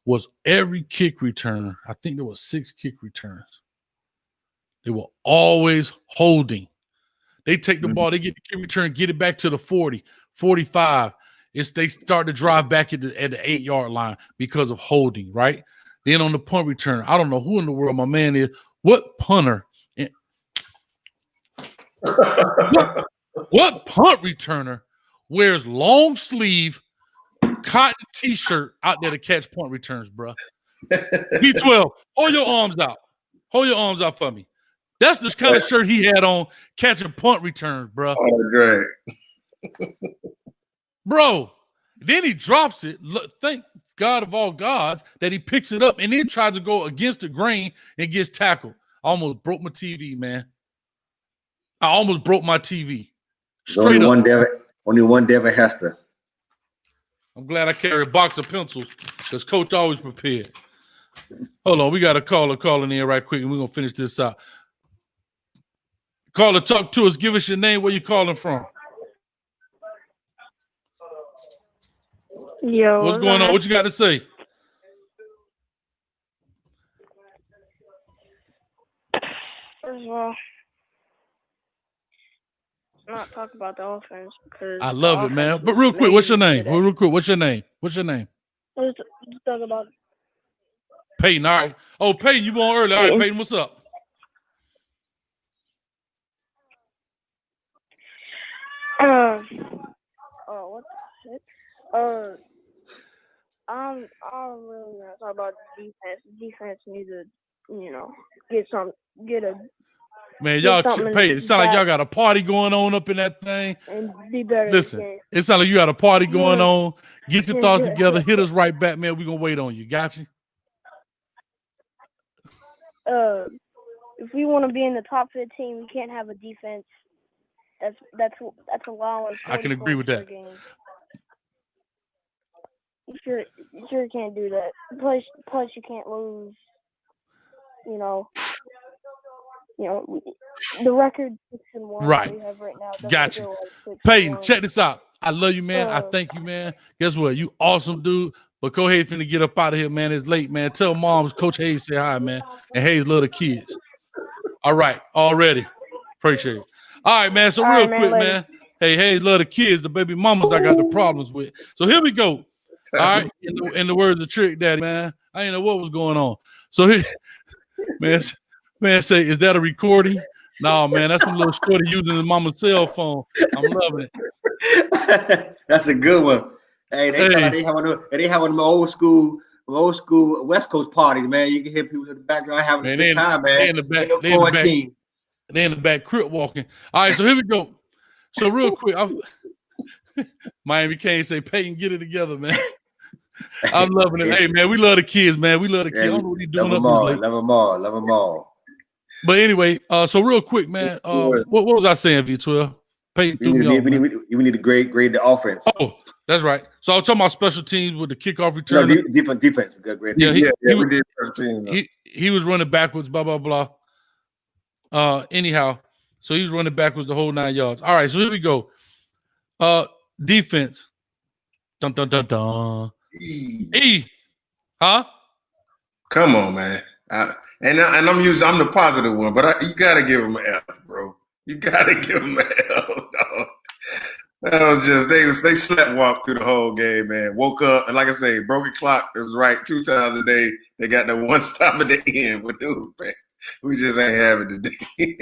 was every kick return. I think there were 6 kick returns. They were always holding. They take the ball, they get the kick return, get it back to the 40, 45. They start to drive back at the 8-yard line because of holding, right? Then on the punt return, I don't know who in the world my man is. What punter? What punt returner wears long sleeve cotton t-shirt out there to catch punt returns, bro? V12, hold your arms out. Hold your arms out for me. That's the kind of shirt he had on catching punt returns, bro. Oh, great. Bro, then he drops it. Thank God of all gods that he picks it up and then tries to go against the grain and gets tackled. I almost broke my TV, man. I almost broke my TV. Straight up. Only one Devin Hester. I'm glad I carry a box of pencils because Coach always prepared. Hold on, we got a caller calling in right quick, and we're going to finish this out. Caller, talk to us. Give us your name. Where you calling from? Yo, what's going on? What you got to say? First of all, not talk about the offense because I love it, man. But real quick, what's your name? Real quick, what's your name? What's your name? Let's talk about Peyton. All right. Oh, Peyton, you on early. All right, Peyton, what's up? What the heck? I'm really gonna talk about the defense. The defense needs to, get a. Man, y'all, Peyton, it sounds like y'all got a party going on up in that thing. And be better. Listen, it sounds like you got a party going on. Get your thoughts together. Hit us right back, man. We're gonna wait on you. Got you? If we want to be in the top 15, we can't have a defense that's allowing. I can agree with that. You sure can't do that. Plus you can't lose. The record 6-1 right. we have right now. Gotcha. Peyton, check this out. I love you, man. I thank you, man. Guess what? You awesome, dude. But Coach Hayes finna get up out of here, man. It's late, man. Tell moms Coach Hayes say hi, man. And Hayes love the kids. All right. Already. Appreciate it. All right, man. So real quick, man. Hey, Hayes love the kids. The baby mamas I got the problems with. So here we go. All right. In the words of Trick Daddy, man. I didn't know what was going on. So here, man, say, is that a recording? No, man, that's some little shorty using his mama's cell phone. I'm loving it. That's a good one. Hey, they have one of them old school West Coast parties, man. You can hear people in the background having a good time, man. They in the back crip walking. All right, so here we go. So real quick, Miami can't say Peyton, get it together, man. I'm loving it. Hey, man, we love the kids, man. We love the kids. I don't know what he's doing up this late. Love them all. But anyway, so real quick, man, what was I saying, V12? Peyton threw me off. We need to grade the offense. Oh, that's right. So I was talking about special teams with the kickoff return. No, defense. We did special teams. He was running backwards, blah, blah, blah. Anyhow, so he was running backwards the whole 9 yards. All right, so here we go. Defense. Dun, dun, dun, dun. E. Huh? Come on, man. And I'm the positive one, but you gotta give him an F, bro. You gotta give him an F, dog. That was just they sleepwalked through the whole game, man. Woke up and like I say, broken clock. It was right 2 times a day. They got that one stop at the end, but it was bad. We just ain't have it today.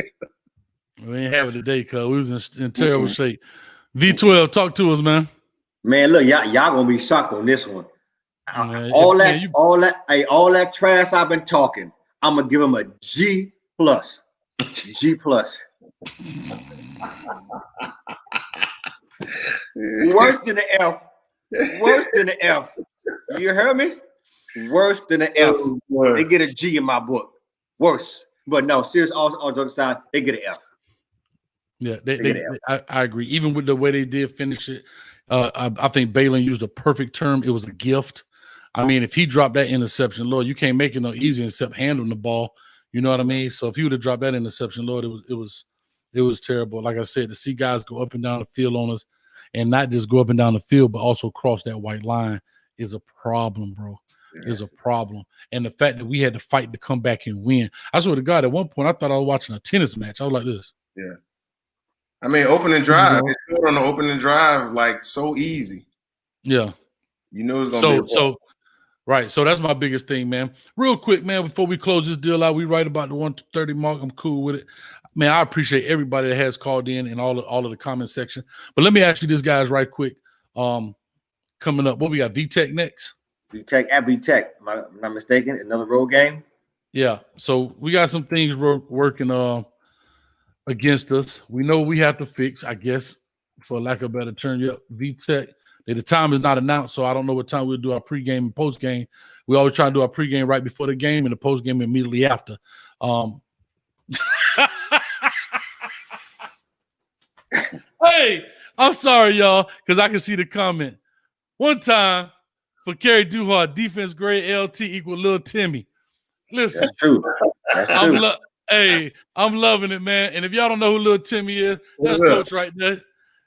We ain't have it today, cuz we was in terrible shape. V12, talk to us, man. Man, look, y'all gonna be shocked on this one. All that trash I've been talking, I'm gonna give him a G+. G+. Worse than the F. Worse than the F. You heard me? Worse than the F. They get a G in my book. Worse. But no, serious, all jokes aside, they get an F. Yeah, I agree. Even with the way they did finish it, I think Balin used a perfect term. It was a gift. I mean, if he dropped that interception, Lord, you can't make it no easier except handling the ball. You know what I mean? So if he would have dropped that interception, Lord, it was terrible. Like I said, to see guys go up and down the field on us, and not just go up and down the field, but also cross that white line is a problem, bro. Is a problem. And the fact that we had to fight to come back and win. I swear to God, at one point I thought I was watching a tennis match. I was like this. Yeah. I mean, opening drive. They scored on the opening drive like so easy. Yeah. You know it's gonna be right. So that's my biggest thing, man. Real quick, man, before we close this deal out, we right about the 130 mark. I'm cool with it. Man, I appreciate everybody that has called in and all of the comment section. But let me ask you this, guys, right quick. Coming up, what we got? VTech next? VTech at VTech. Am I not mistaken? Another road game? Yeah. So we got some things working against us. We know we have to fix, I guess, for lack of a better term. Yep, VTech. The time is not announced, so I don't know what time we'll do our pregame and postgame. We always try to do our pregame right before the game and the postgame immediately after. Hey, I'm sorry, y'all, because I can see the comment. One time for Kerry Duhart, defense grade LT equal Lil Timmy. Listen. That's true. That's true. Hey, I'm loving it, man. And if y'all don't know who Lil Timmy is, that's Coach right there.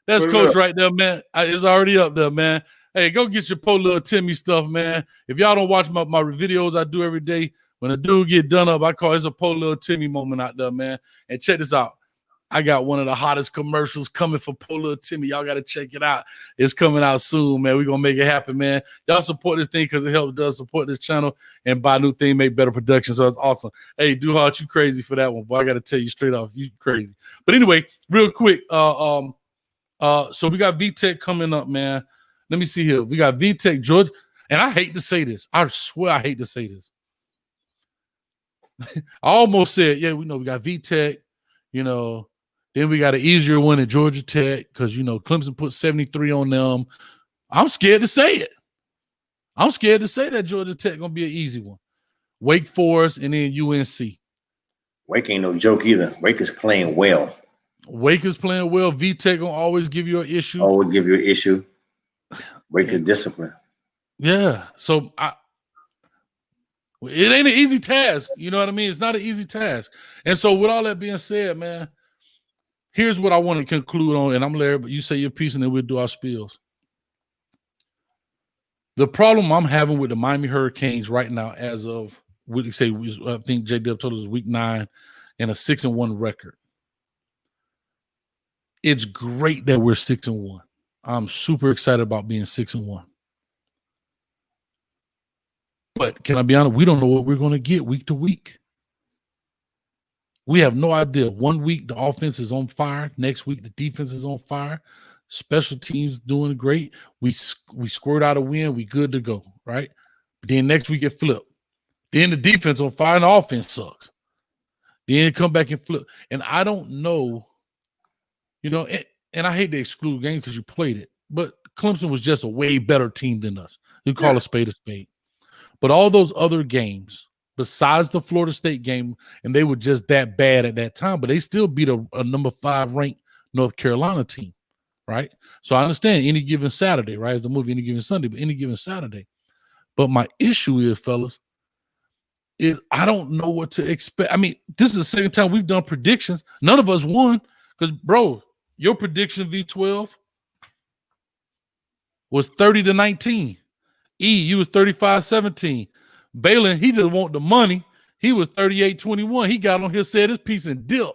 That's Coach right there, man. It's already up there, man. Hey, go get your poor Lil Timmy stuff, man. If y'all don't watch my videos I do every day, when a dude get done up, I call it a poor Lil Timmy moment out there, man. And check this out. I got one of the hottest commercials coming for poor Lil Timmy. Y'all got to check it out. It's coming out soon, man. We're going to make it happen, man. Y'all support this thing because it helps us support this channel and buy new thing, make better production. So it's awesome. Hey, Duhart, you crazy for that one, boy. I got to tell you straight off, you crazy. But anyway, real quick, so we got VTech coming up, man. Let me see here. We got VTech, Georgia. And I hate to say this. I swear I hate to say this. I almost said, yeah, we know we got VTech, then we got an easier one at Georgia Tech because, Clemson put 73 on them. I'm scared to say it. I'm scared to say that Georgia Tech going to be an easy one. Wake Forest and then UNC. Wake ain't no joke either. Wake is playing well. Wake is playing well. VTech going to always give you an issue. Always give you an issue. Wake is discipline. Yeah. So it ain't an easy task. You know what I mean? It's not an easy task. And so with all that being said, man, here's what I want to conclude on, and I'm Larry, but you say your piece and then we'll do our spills. The problem I'm having with the Miami Hurricanes right now, as of, I think J-Dub told us week 9 and a 6-1 record. It's great that we're 6-1. I'm super excited about being 6-1. But can I be honest? We don't know what we're going to get week to week. We have no idea. One week, the offense is on fire. Next week, the defense is on fire. Special teams doing great. We squirt out a win. We good to go, right? But then next week, it flipped. Then the defense on fire and the offense sucks. Then it come back and flip. And I don't know, and I hate to exclude games because you played it, but Clemson was just a way better team than us. You call a spade a spade. But all those other games, besides the Florida State game, and they were just that bad at that time, but they still beat a number 5 ranked North Carolina team, right? So I understand any given Saturday, right? It's the movie Any Given Sunday, but any given Saturday. But my issue is, fellas, is I don't know what to expect. I mean, this is the second time we've done predictions. None of us won because, bro, your prediction V12 was 30-19. You was 35-17. Balin, he just want the money. He was 38-21. He got on here, said his piece and dipped.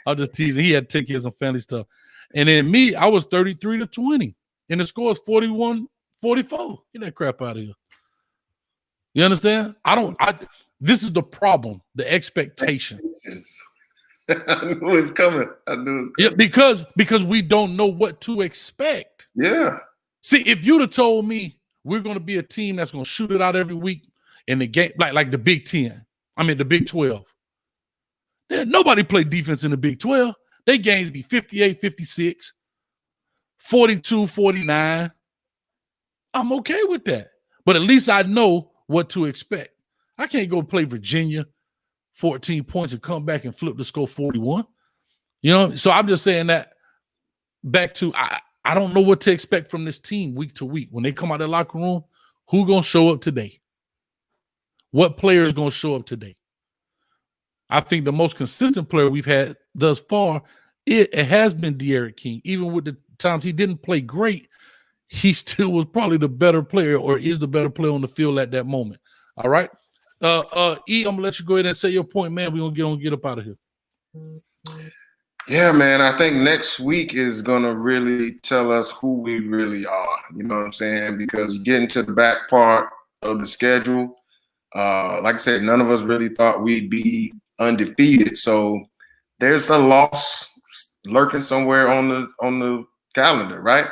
I'm just teasing. He had to take care of some family stuff. And then me, I was 33-20. And the score is 41-44. Get that crap out of here. You understand? This is the problem, the expectation. I knew it was coming. Yeah, because we don't know what to expect. Yeah. See, if you'd have told me we're going to be a team that's going to shoot it out every week in the game, like the Big 10. I mean, the Big 12. Nobody played defense in the Big 12. They games be 58-56, 42-49. I'm okay with that. But at least I know what to expect. I can't go play Virginia 14 points and come back and flip the score 41. You know, so I'm just saying that back to I don't know what to expect from this team week to week. When they come out of the locker room, who gonna show up today? What player is gonna show up today? I think the most consistent player we've had thus far, it has been De'Aaron King. Even with the times he didn't play great, he still was probably the better player or is the better player on the field at that moment. All right. E, I'm gonna let you go ahead and say your point, man. We're gonna get up out of here. Yeah, man. I think next week is gonna really tell us who we really are. You know what I'm saying? Because getting to the back part of the schedule, like I said, none of us really thought we'd be undefeated. So there's a loss lurking somewhere on the calendar, right?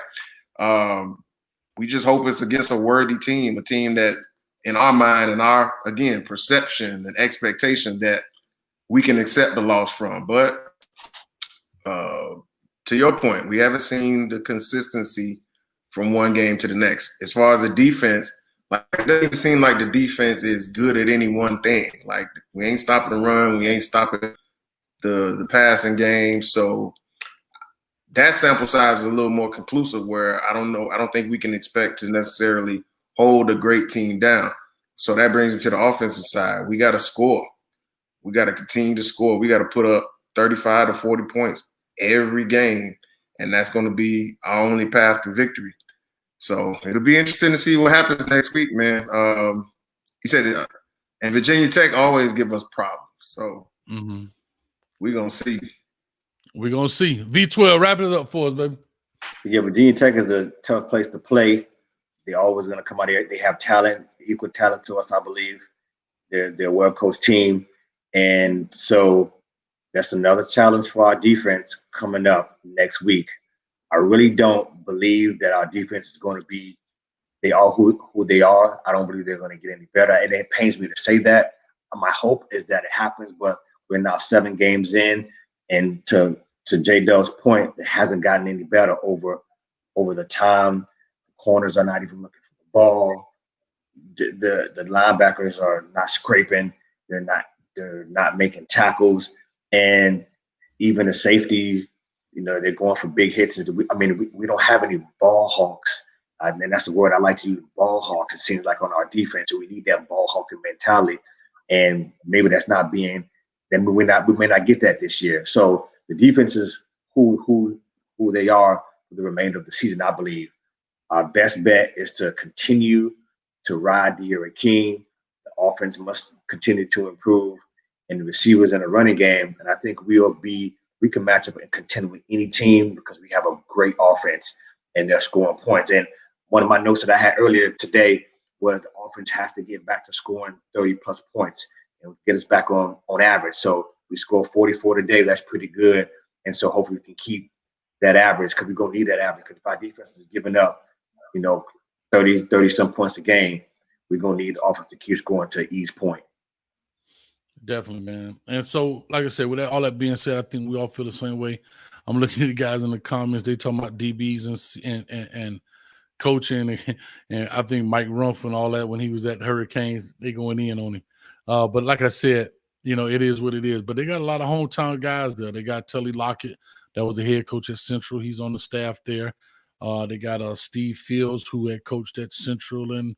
We just hope it's against a worthy team, a team that, in our mind and our, again, perception and expectation, that we can accept the loss from. But to your point, we haven't seen the consistency from one game to the next. As far as the defense, like, it doesn't even seem like the defense is good at any one thing. Like, we ain't stopping the run, we ain't stopping the passing game. So that sample size is a little more conclusive, where I don't think we can expect to necessarily hold a great team down. So that brings me to the offensive side. We got to score. We got to continue to score. We got to put up 35 to 40 points every game, and that's going to be our only path to victory. So it'll be interesting to see what happens next week, man. He said, and Virginia Tech always give us problems. So we're going to see. We're going to see. V12, wrap it up for us, baby. Yeah, Virginia Tech is a tough place to play. They're always going to come out here. They have talent, equal talent to us, I believe. They're a well-coached team. And so that's another challenge for our defense coming up next week. I really don't believe that our defense is going to be they are who they are. I don't believe they're going to get any better. And it pains me to say that. My hope is that it happens, but we're now 7 games in. And to J Dub's point, it hasn't gotten any better over the time. The corners are not even looking for the ball. The linebackers are not scraping. They're not making tackles. And even the safety, they're going for big hits. We don't have any ball hawks. And that's the word I like to use, ball hawks. It seems like on our defense, so we need that ball hawking mentality. And maybe that's not being. Then we may not get that this year. So the defense is who they are for the remainder of the season. I believe our best bet is to continue to ride De'Aaron King. The offense must continue to improve, and the receivers in the running game. And I think we can match up and contend with any team because we have a great offense and they're scoring points. And one of my notes that I had earlier today was the offense has to get back to scoring 30-plus points and get us back on average. So we score 44 today. That's pretty good. And so hopefully we can keep that average, because we're going to need that average. Because if our defense is giving up, 30-some points a game, we're going to need the offense to keep scoring to E's point. Definitely, man. And so, like I said, with all that being said, I think we all feel the same way. I'm looking at the guys in the comments. They talking about DBs and coaching, and I think Mike Rumpf and all that when he was at Hurricanes, they going in on him. But like I said, it is what it is. But they got a lot of hometown guys there. They got Tully Lockett, that was the head coach at Central. He's on the staff there. They got Steve Fields, who had coached at Central and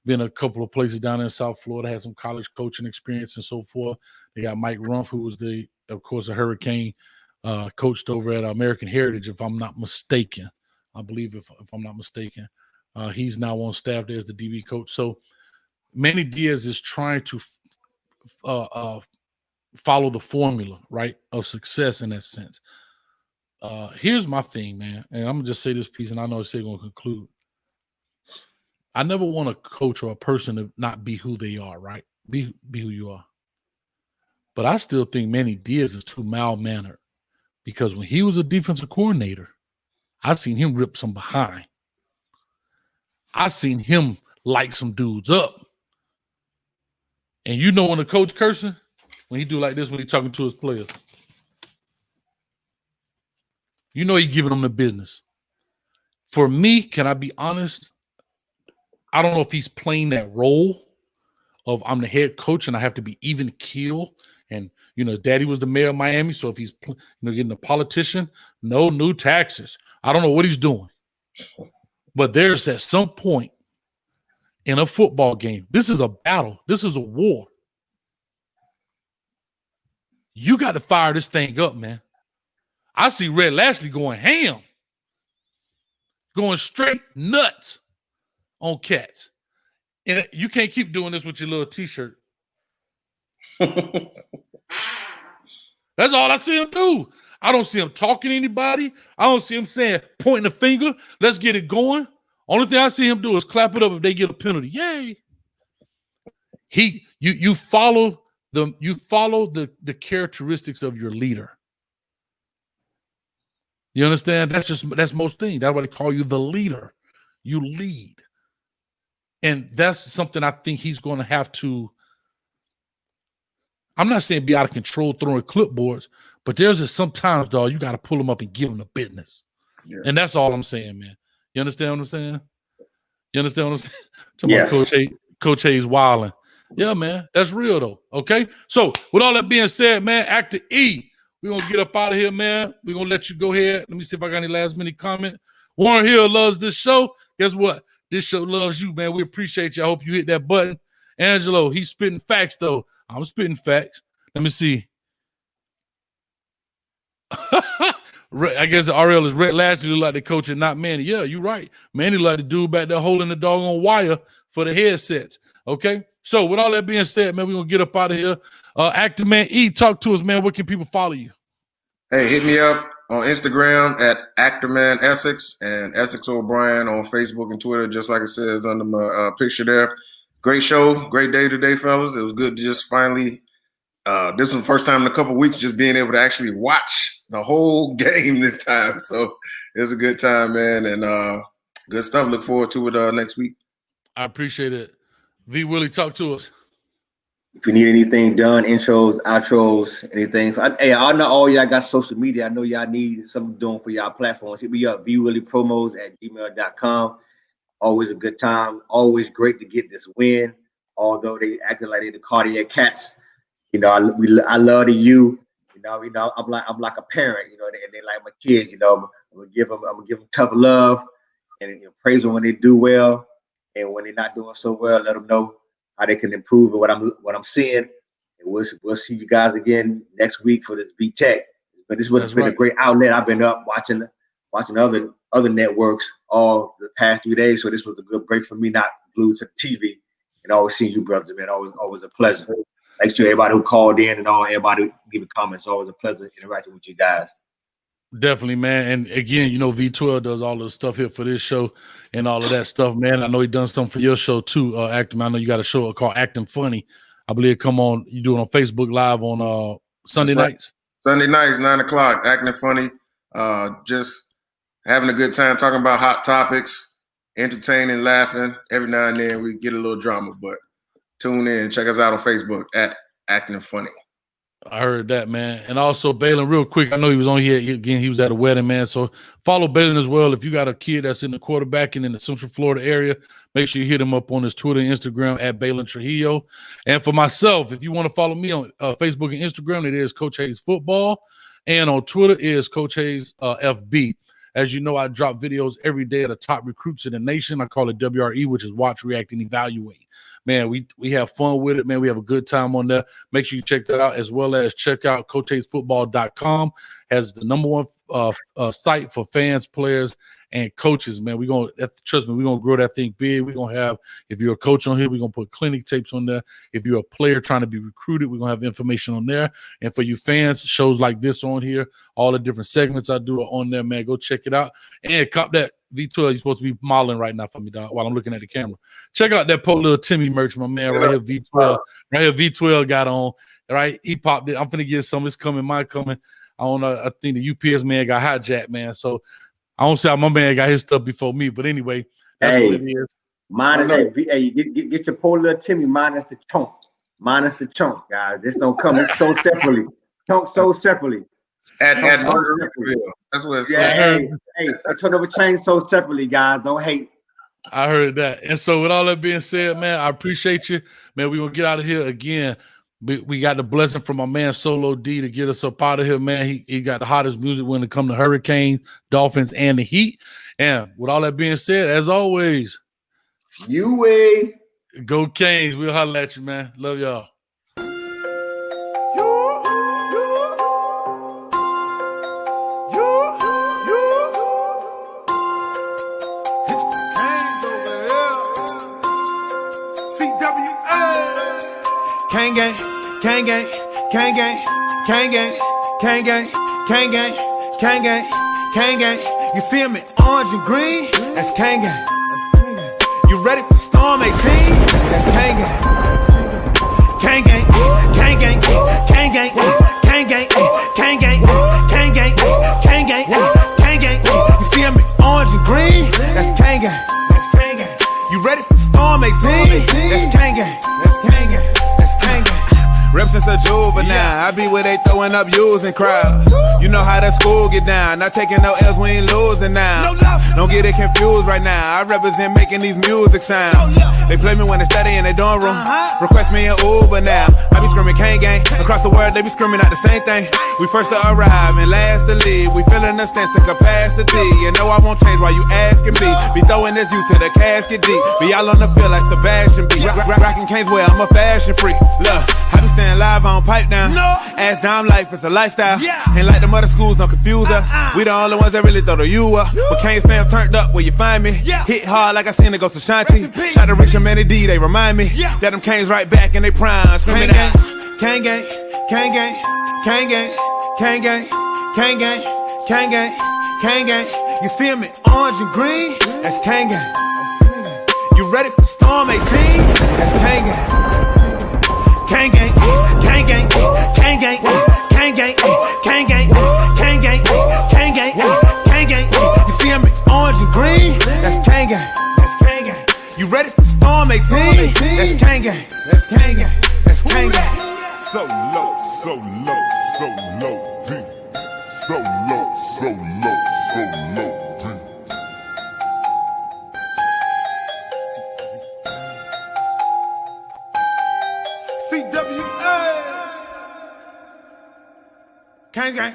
been a couple of places down in South Florida, had some college coaching experience and so forth. They got Mike Rumpf, who was of course, a Hurricane, coached over at American Heritage, if I'm not mistaken. I believe if I'm not mistaken. He's now on staff there as the DB coach. So Manny Diaz is trying to follow the formula, right, of success in that sense. Here's my thing, man, and I'm going to just say this piece, and I know it's going to conclude. I never want a coach or a person to not be who they are, right? Be who you are. But I still think Manny Diaz is too mild-mannered, because when he was a defensive coordinator, I've seen him rip some behind. I've seen him light some dudes up. And when a coach cursing, when he do like this when he talking to his players, he giving them the business. For me, can I be honest? I don't know if he's playing that role of I'm the head coach and I have to be even keel And daddy was the mayor of Miami, so if he's getting a politician, no new taxes. I don't know what he's doing. But there's at some point in a football game, this is a battle. This is a war. You got to fire this thing up, man. I see Red Lashley going ham, going straight nuts on cats. And you can't keep doing this with your little T-shirt. That's all I see him do. I don't see him talking to anybody. I don't see him saying, pointing a finger, let's get it going. Only thing I see him do is clap it up if they get a penalty. Yay. You follow the characteristics of your leader. You understand? That's most things. That's why they call you the leader. You lead. And that's something I think he's going to have to, I'm not saying be out of control throwing clipboards, but there's just sometimes, dog, you got to pull them up and give them the business. Yeah. And that's all I'm saying, man. You understand what I'm saying? You understand what I'm saying? Yes. Coach Hayes wilding. Yeah, man. That's real, though. Okay? So, with all that being said, man, Actor E, we're going to get up out of here, man. We're going to let you go ahead. Let me see if I got any last-minute comment. Warren Hill loves this show. Guess what? This show loves you, man. We appreciate you. I hope you hit that button. Angelo, he's spitting facts, though. I'm spitting facts. Let me see. I guess RL is Red Lashley look like the coach and not Manny. Yeah, you're right. Manny like the dude back there holding the doggone wire for the headsets. Okay? So with all that being said, man, we're going to get up out of here. Actor Man E, talk to us, man. Where can people follow you? Hey, hit me up on Instagram at Actorman Essex and Essex O'Brien on Facebook and Twitter, just like it says under my picture there. Great show. Great day today, fellas. It was good to just finally this was the first time in a couple of weeks just being able to actually watch the whole game this time. So it was a good time, man, and good stuff. Look forward to it next week. I appreciate it. V. Willie, talk to us. If you need anything done, intros, outros, anything. Hey, I know all y'all got social media. I know y'all need something doing for y'all platforms. Hit me up, VWilliePromos@gmail.com. Always a good time. Always great to get this win. Although they acting like they're the cardiac cats. I love you. I'm like a parent. And they like my kids. I'm gonna give them tough love and praise them when they do well, and when they're not doing so well, let them know how they can improve and what I'm seeing. And we'll see you guys again next week for this B Tech. But this has been a great outlet. I've been up watching other networks all the past 3 days, so this was a good break for me, not glued to the TV. And always seeing you brothers, man. Always a pleasure. Thanks to everybody who called in and everybody who gave comments. Always a pleasure interacting with you guys. Definitely, man. And again, V12 does all the stuff here for this show and all of that stuff, man. I know he done something for your show too, Acting. I know you got a show called Acting Funny. I believe it come on, you do it on Facebook Live on Sunday nights. Sunday nights, 9:00, Acting Funny. Just having a good time talking about hot topics, entertaining, laughing. Every now and then we get a little drama, but tune in. Check us out on Facebook at Acting Funny. I heard that, man. And also, Balin, real quick, I know he was on here again. He was at a wedding, man. So follow Balin as well. If you got a kid that's in the quarterbacking in the Central Florida area, make sure you hit him up on his Twitter and Instagram at Balin Trujillo. And for myself, if you want to follow me on Facebook and Instagram, it is Coach Hayes Football. And on Twitter is Coach Hayes FB. As you know, I drop videos every day of the top recruits in the nation. I call it WRE, which is Watch, React, and Evaluate. Man, we have fun with it, man. We have a good time on there. Make sure you check that out, as well as check out CoachHayesFootball.com as the number one site for fans, players, and coaches, man. Trust me, we're going to grow that thing big. We're going to have, if you're a coach on here, we're going to put clinic tapes on there. If you're a player trying to be recruited, we're going to have information on there. And for you fans, shows like this on here, all the different segments I do are on there, man. Go check it out. And cop that V12. You're supposed to be modeling right now for me, dog, while I'm looking at the camera. Check out that poor little Timmy merch, my man, right here, V12. Right here, V12 got on. Right? He popped it. I'm finna get some. It's coming, mine coming. I don't know. I think the UPS man got hijacked, man. So I don't see how my man got his stuff before me. But anyway, that's what it is. Get your poor little Timmy minus the chunk. Minus the chunk, guys. This don't come. It's sold separately. Chunk sold separately. That's what it's saying. Hey, I turn over chain sold separately, guys. Don't hate. I heard that. And so with all that being said, man, I appreciate you. Man, we're going to get out of here again. We got the blessing from my man Solo D to get us up out of here, man. He got the hottest music when it comes to Hurricanes, Dolphins, and the Heat. And with all that being said, as always, go Canes. We'll holler at you, man. Love y'all. Kang gang, Kang gang, Kang gang, Kang gang, Kang gang, Kang gang, Kang gang, Kang gang. You feel me? Orange and green, that's Kang gang. You ready for Storm 18? That's Kang gang. Kang gang, Kang gang, Kang gang, Kang gang, Kang gang, Kang gang, Kang gang, Kang gang. You feel me? Orange and green, that's Kang gang. You ready for Storm 18? That's Kang gang. Rep since a juvenile, I be where they throwing up using crowds. You know how that school get down, not taking no L's, we ain't losing now. Don't get it confused right now, I represent making these music sounds. They play me when they study in their dorm room, request me an Uber now. I be screaming Kang gang, across the world they be screaming out the same thing. We first to arrive and last to leave, we filling the sense of capacity. You know I won't change while you asking me, be throwing this you to the casket deep. Be all on the field like Sebastian B, rockin' Canes well, I'm a fashion freak. Look, I be staying live on pipe down. Ass down life, it's a lifestyle. Ain't like them other schools, don't confuse us. We the only ones that really throw the you up. But Canes fam turned up where you find me. Hit hard like I seen it go to Shanti. Try to reach them any D, they remind me. Got them Canes right back in they prime. Screaming out. Kang gang, Kang gang, Kang gang, Kang gang, Kang gang, Kang gang, Kang gang. You feel me? Orange and green, that's Kang gang. You ready for Storm 18? That's Kang gang. Kang gang, Kang gang, Kang gang, Kang gang, Kang gang, Kang gang, Kang gang, Kang gang. You feel me? Orange and green, that's Kang gang. You ready for Storm 18? That's Kang gang. That's Kang gang. That's Kang gang. So low, so low, so low, deep. So low, so low, so low, deep. CWA. Kang gang.